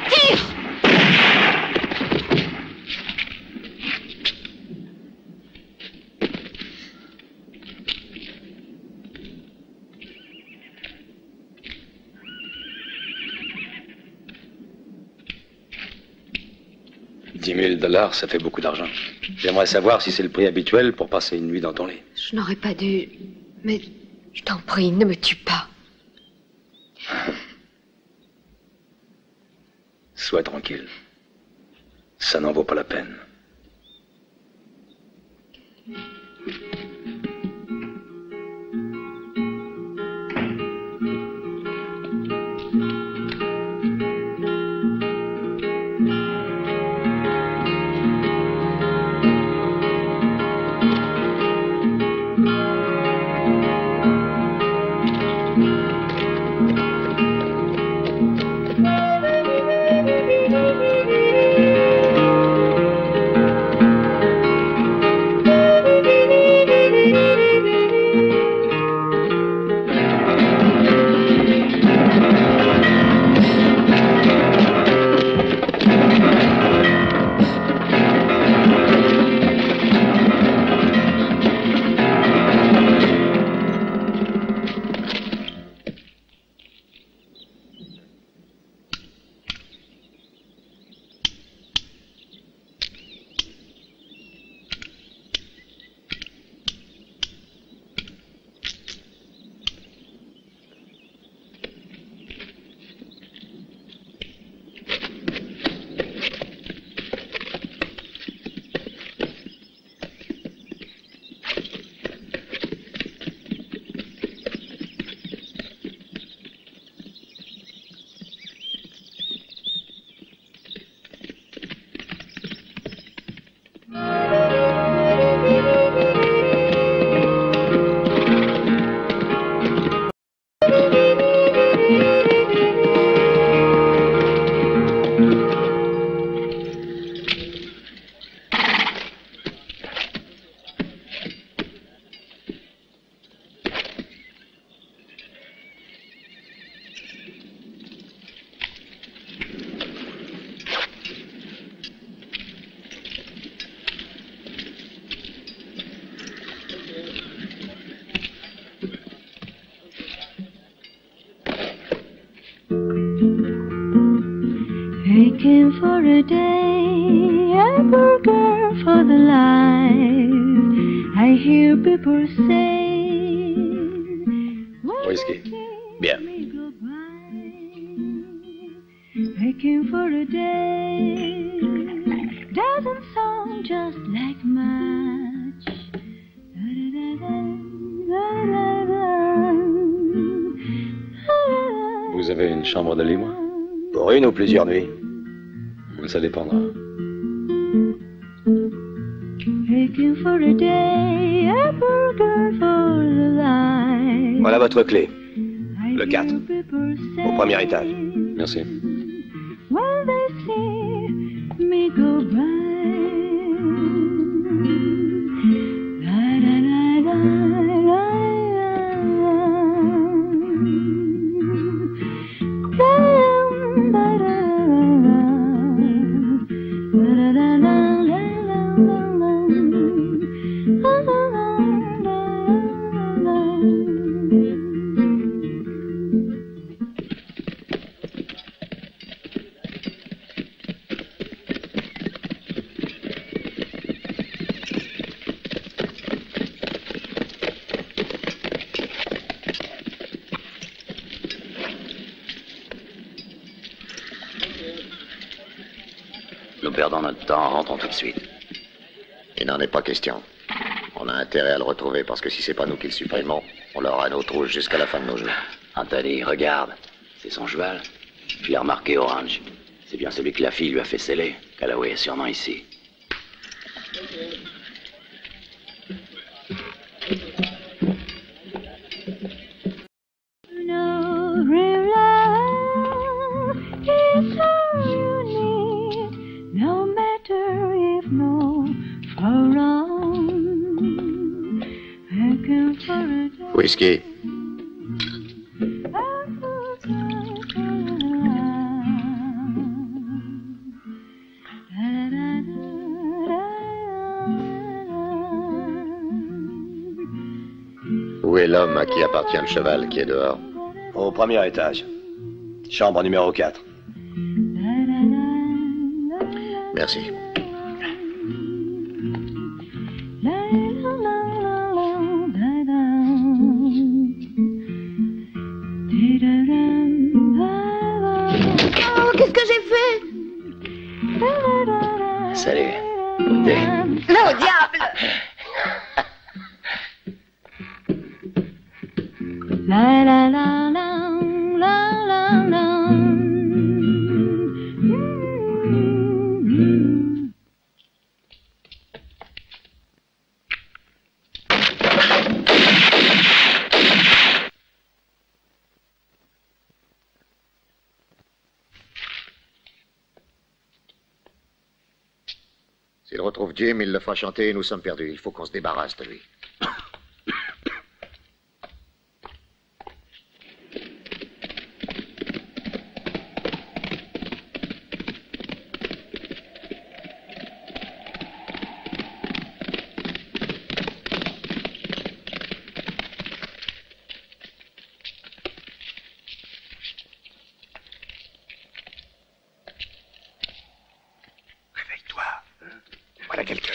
Tire! $10 000, ça fait beaucoup d'argent. J'aimerais savoir si c'est le prix habituel pour passer une nuit dans ton lit. Je n'aurais pas dû... Mais je t'en prie, ne me tue pas. Sois tranquille. Ça n'en vaut pas la peine. Aching for a day, a burger for the life. I hear people say, Whisky. Bien. aching for a day doesn't sound just like much. Vous avez une chambre de libre? Pour une ou plusieurs nuits? Ça dépendra. Aching for a day, a burger for the life. Voilà votre clé. Le 4. Au premier étage. Merci. When they see me go by, la la la la la Nous perdons notre temps, rentrons tout de suite. Il n'en est pas question. On a intérêt à le retrouver parce que si c'est pas nous qui le supprimons, on l'aura à notre rouge jusqu'à la fin de nos jours. Anthony, regarde. C'est son cheval. Je l'ai remarqué, Orange. C'est bien celui que la fille lui a fait sceller. Calloway est sûrement ici. No real love is all you need, no matter if no for wrong. I can for Whisky. Où est l'homme à qui appartient le cheval qui est dehors? Au premier étage. Chambre numéro 4. Merci. Oh, qu'est-ce que j'ai fait? Salut. Non, diable! La la la la la la la. S'il retrouve Jim, il le fera chanter et nous sommes perdus. Il faut qu'on se débarrasse de lui. Voilà quelqu'un.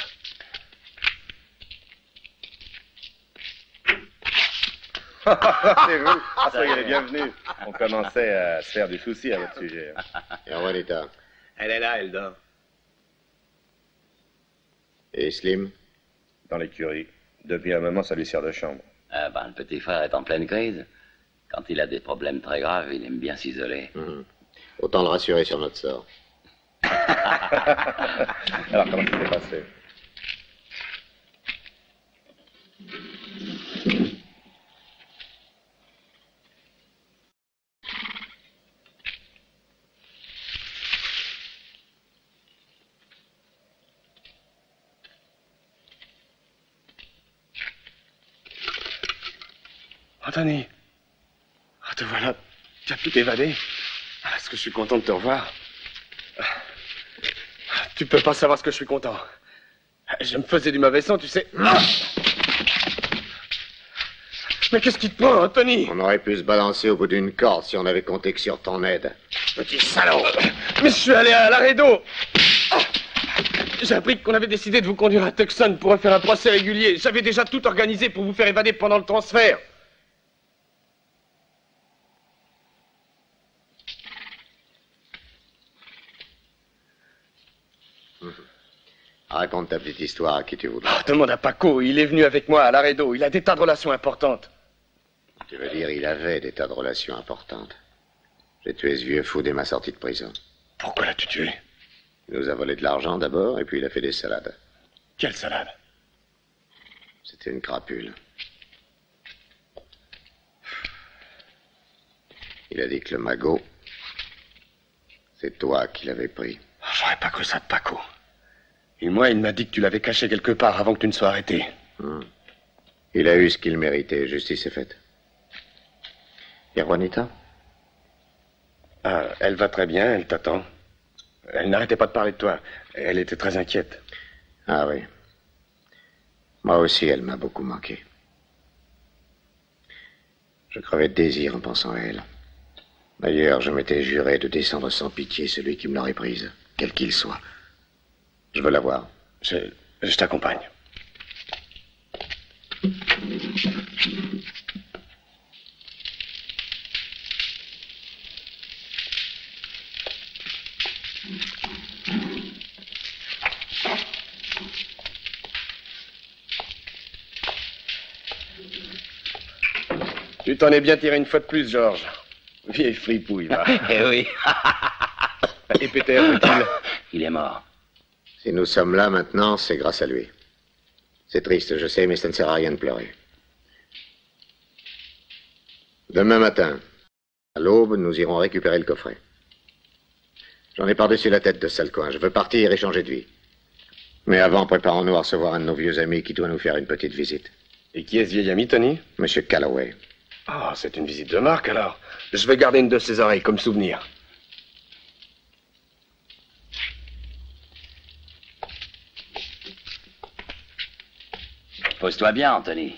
C'est vous. Soyez les bienvenus. On commençait à se faire du souci à votre sujet. Et Juanita? Elle est là, elle dort. Et Slim? Dans l'écurie. Depuis un moment, ça lui sert de chambre. Ah ben, le petit frère est en pleine crise. Quand il a des problèmes très graves, il aime bien s'isoler. Autant le rassurer sur notre sort. Alors, comment ça s'est passé? Anthony. Ah, te voilà. Tu as pu t'évader. Ah, est-ce que je suis content de te revoir? Tu peux pas savoir ce que je suis content. Je me faisais du mauvais sang, tu sais. Mais qu'est-ce qui te prend, Anthony? On aurait pu se balancer au bout d'une corde si on avait compté que sur ton aide. Petit salaud! Mais je suis allé à Laredo. J'ai appris qu'on avait décidé de vous conduire à Tucson pour refaire un procès régulier. J'avais déjà tout organisé pour vous faire évader pendant le transfert. Raconte ta petite histoire à qui tu voudras. Demande à Paco, il est venu avec moi à Laredo. Il a des tas de relations importantes. Tu veux dire, il avait des tas de relations importantes. J'ai tué ce vieux fou dès ma sortie de prison. Pourquoi l'as-tu tué? Il nous a volé de l'argent d'abord, et puis il a fait des salades. Quelle salade? C'était une crapule. Il a dit que le magot, c'est toi qui l'avais pris. J'aurais pas cru ça de Paco. Et moi, il m'a dit que tu l'avais caché quelque part avant que tu ne sois arrêté. Il a eu ce qu'il méritait, justice est faite. Et Juanita? Ah, elle va très bien, elle t'attend. Elle n'arrêtait pas de parler de toi. Elle était très inquiète. Ah oui. Moi aussi, elle m'a beaucoup manqué. Je crevais de désir en pensant à elle. D'ailleurs, je m'étais juré de descendre sans pitié celui qui me l'aurait prise, quel qu'il soit. Je veux la voir. Je t'accompagne. Tu t'en es bien tiré une fois de plus, Georges. Vieille fripouille, va. Eh oui. Et Peter, où est-il? Il est mort. Si nous sommes là maintenant, c'est grâce à lui. C'est triste, je sais, mais ça ne sert à rien de pleurer. Demain matin, à l'aube, nous irons récupérer le coffret. J'en ai par-dessus la tête de ce sale coin. Je veux partir et changer de vie. Mais avant, préparons-nous à recevoir un de nos vieux amis qui doit nous faire une petite visite. Et qui est ce vieil ami, Tony? Monsieur Calloway. Ah, c'est une visite de marque, alors. Je vais garder une de ses oreilles comme souvenir. Pose-toi bien, Anthony.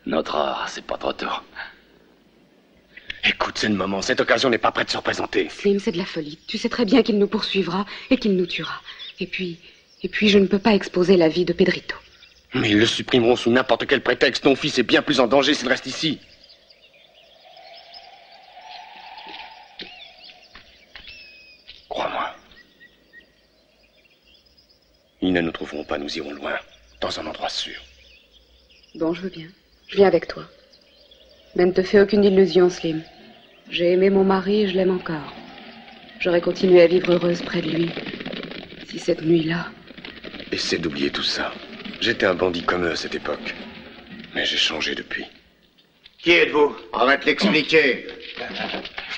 Notre heure, c'est pas trop tôt. Écoute, c'est le moment. Cette occasion n'est pas prête de se représenter. Slim, c'est de la folie. Tu sais très bien qu'il nous poursuivra et qu'il nous tuera. Et puis, je ne peux pas exposer la vie de Pedrito. Mais ils le supprimeront sous n'importe quel prétexte. Ton fils est bien plus en danger s'il reste ici. Crois-moi. Ils ne nous trouveront pas, nous irons loin, dans un endroit sûr. Bon, je veux bien. Je viens avec toi. Mais ne te fais aucune illusion, Slim. J'ai aimé mon mari et je l'aime encore. J'aurais continué à vivre heureuse près de lui. Si cette nuit-là... Essaie d'oublier tout ça. J'étais un bandit comme eux à cette époque. Mais j'ai changé depuis. Qui êtes-vous? On va te l'expliquer.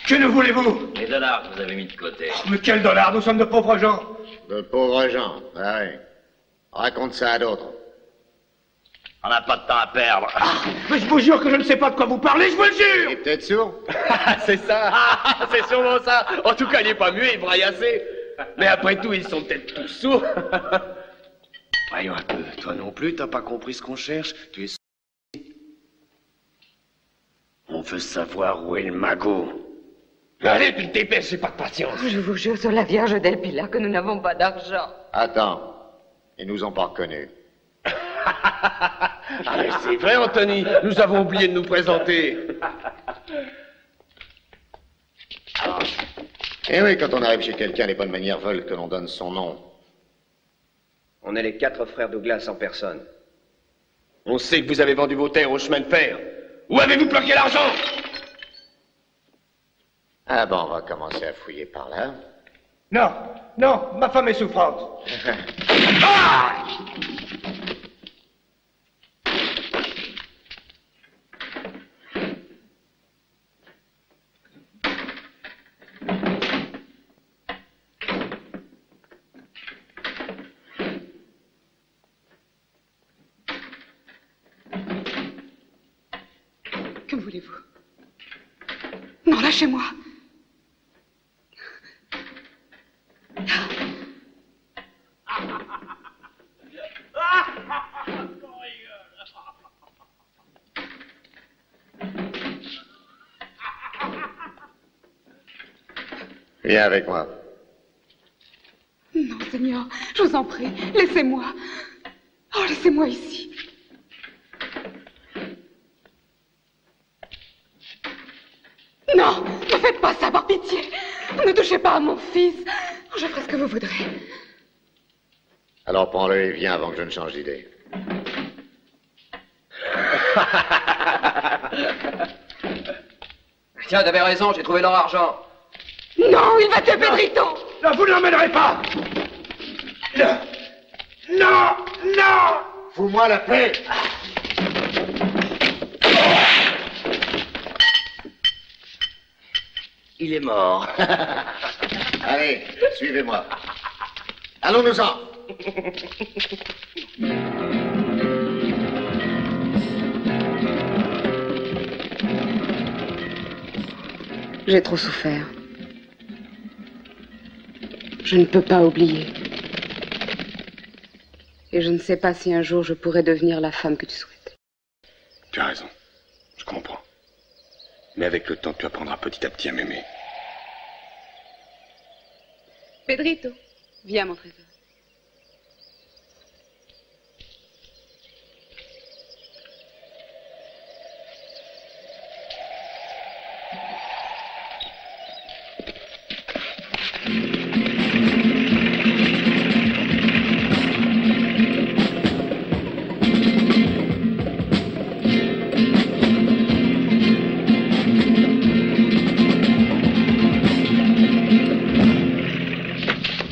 Que nous voulez-vous? Les dollars que vous avez mis de côté. Mais quels dollars? Nous sommes de pauvres gens. De pauvres gens, ah oui. Raconte ça à d'autres. On n'a pas de temps à perdre. Mais je vous jure que je ne sais pas de quoi vous parlez, je vous le jure. Il est peut-être sourd. C'est ça. C'est sûrement ça. En tout cas, il n'est pas muet, il braille assez. Mais après tout, ils sont peut-être tous sourds. Voyons un peu. Toi non plus, t'as pas compris ce qu'on cherche. Tu es... On veut savoir où est le magot. Allez, puis dépêche, j'ai pas de patience. Je vous jure sur la Vierge d'El Pilar que nous n'avons pas d'argent. Attends. Ils nous ont pas reconnus. Allez, c'est vrai, Anthony. Nous avons oublié de nous présenter. Eh oui, quand on arrive chez quelqu'un, les bonnes manières veulent que l'on donne son nom. On est les 4 frères Douglas en personne. On sait que vous avez vendu vos terres au chemin de fer. Où avez-vous bloqué l'argent? Ah bon, on va commencer à fouiller par là. Non, non, ma femme est souffrante. Ah! Que voulez-vous? Non, lâchez-moi. Viens avec moi. Non, Seigneur, je vous en prie, laissez-moi. Oh, laissez-moi ici. Non, ne faites pas ça, par pitié. Ne touchez pas à mon fils. Je ferai ce que vous voudrez. Alors prends-le et viens avant que je ne change d'idée. Tiens, t'avais raison, j'ai trouvé leur argent. Non, il va tuer Pedrito. Non, vous ne l'emmènerez pas. Non, non, non. Fous-moi la paix. Il est mort. Allez, suivez-moi. Allons-nous-en. J'ai trop souffert. Je ne peux pas oublier. Et je ne sais pas si un jour je pourrai devenir la femme que tu souhaites. Tu as raison. Je comprends. Mais avec le temps, tu apprendras petit à petit à m'aimer. Pedrito, viens mon trésor.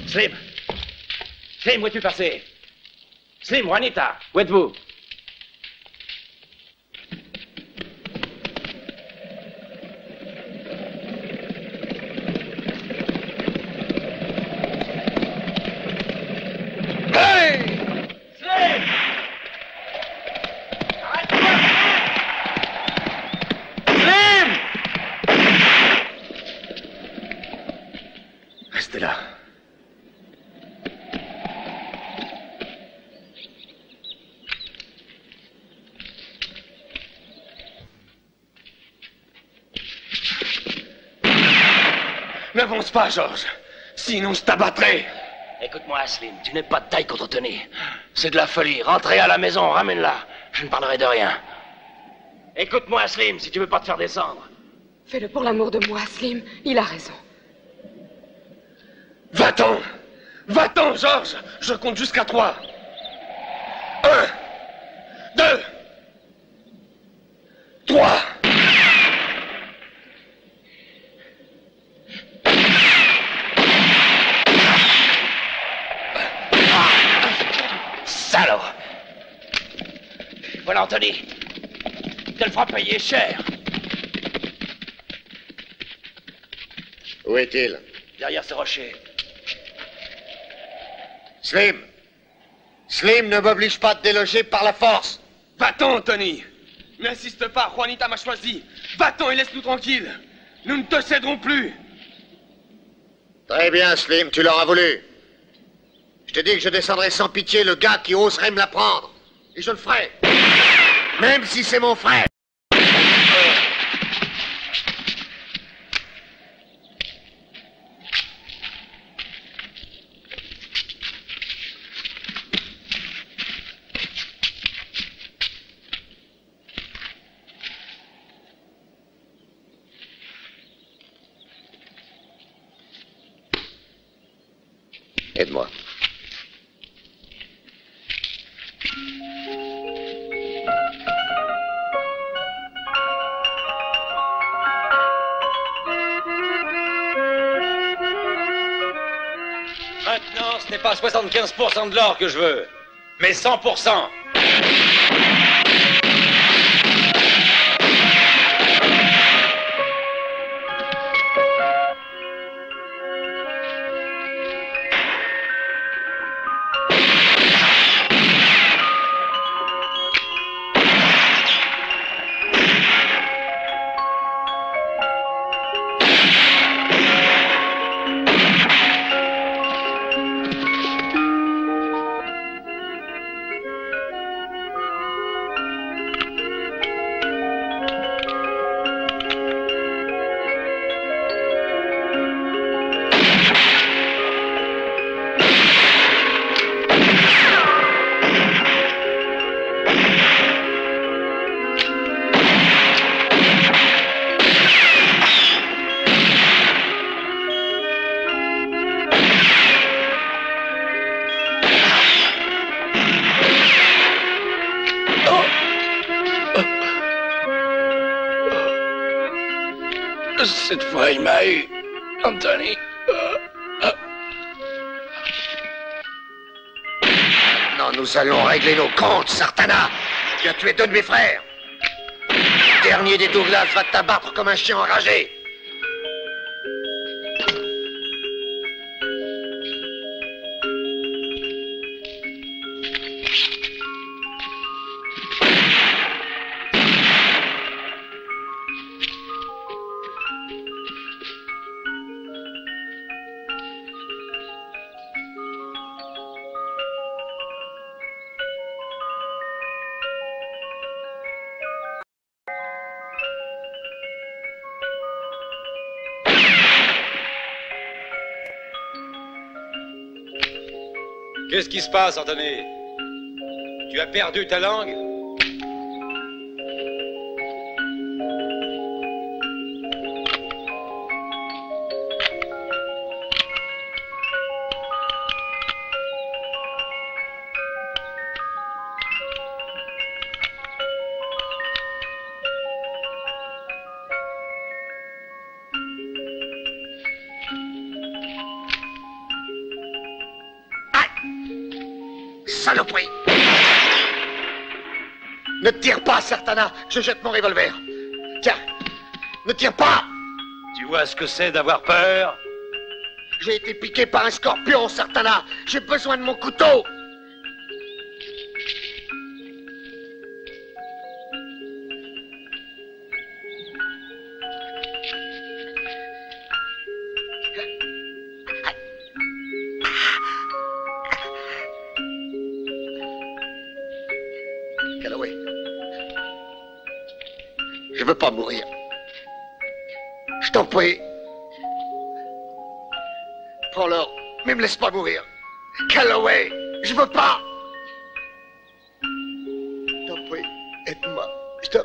Slim! Slim, où es-tu passé? Slim, Juanita, où êtes-vous? Hey! Slim! Slim! Restez là. N'avance pas, Georges. Sinon, je t'abattrai. Écoute-moi, Slim, tu n'es pas de taille contre Tony. C'est de la folie. Rentrez à la maison, ramène-la. Je ne parlerai de rien. Écoute-moi, Slim, si tu veux pas te faire descendre. Fais-le pour l'amour de moi, Slim. Il a raison. Va-t'en! Va-t'en, Georges! Je compte jusqu'à 3. 1, 2, 3. Salaud! Voilà, Anthony. Tu le feras payer cher. Où est-il? Derrière ce rocher. Slim! Slim ne m'oblige pas de déloger par la force. Va-t'en, Tony. N'insiste pas, Juanita m'a choisi. Va-t'en et laisse-nous tranquilles. Nous ne te céderons plus. Très bien, Slim, tu l'auras voulu. Je te dis que je descendrai sans pitié le gars qui oserait me la prendre. Et je le ferai. Même si c'est mon frère. Aide-moi. Maintenant, ce n'est pas 75% de l'or que je veux, mais 100%. Cette fois, il m'a eu, Anthony. Maintenant, nous allons régler nos comptes, Sartana. Tu as tué 2 de mes frères. Le dernier des Douglas va t'abattre comme un chien enragé. Qu'est-ce qui se passe, Anthony? Tu as perdu ta langue? Saloperie! Ne tire pas, Sartana! Je jette mon revolver. Tiens, ne tire pas! Tu vois ce que c'est d'avoir peur? J'ai été piqué par un scorpion, Sartana! J'ai besoin de mon couteau! Calloway, je veux pas mourir. Je t'en prie. Prends-le, mais me laisse pas mourir. Calloway, je veux pas. Je t'en prie, aide-moi. Je t'en...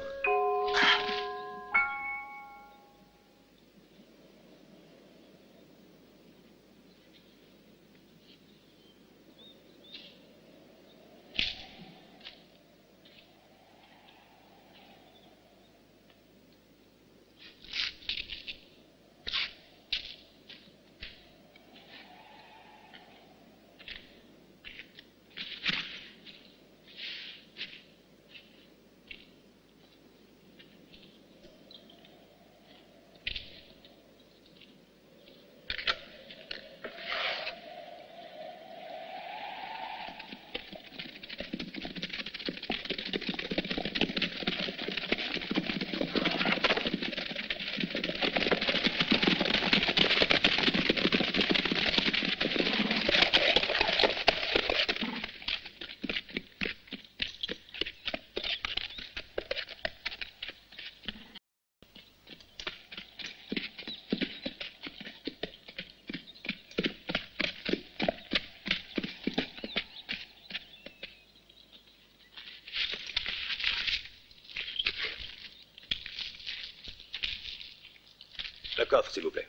Le coffre, s'il vous plaît.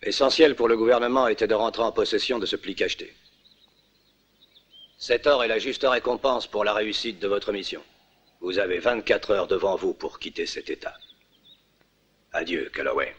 L'essentiel pour le gouvernement était de rentrer en possession de ce pli cacheté. Cet or est la juste récompense pour la réussite de votre mission. Vous avez 24 heures devant vous pour quitter cet État. Adieu, Calloway.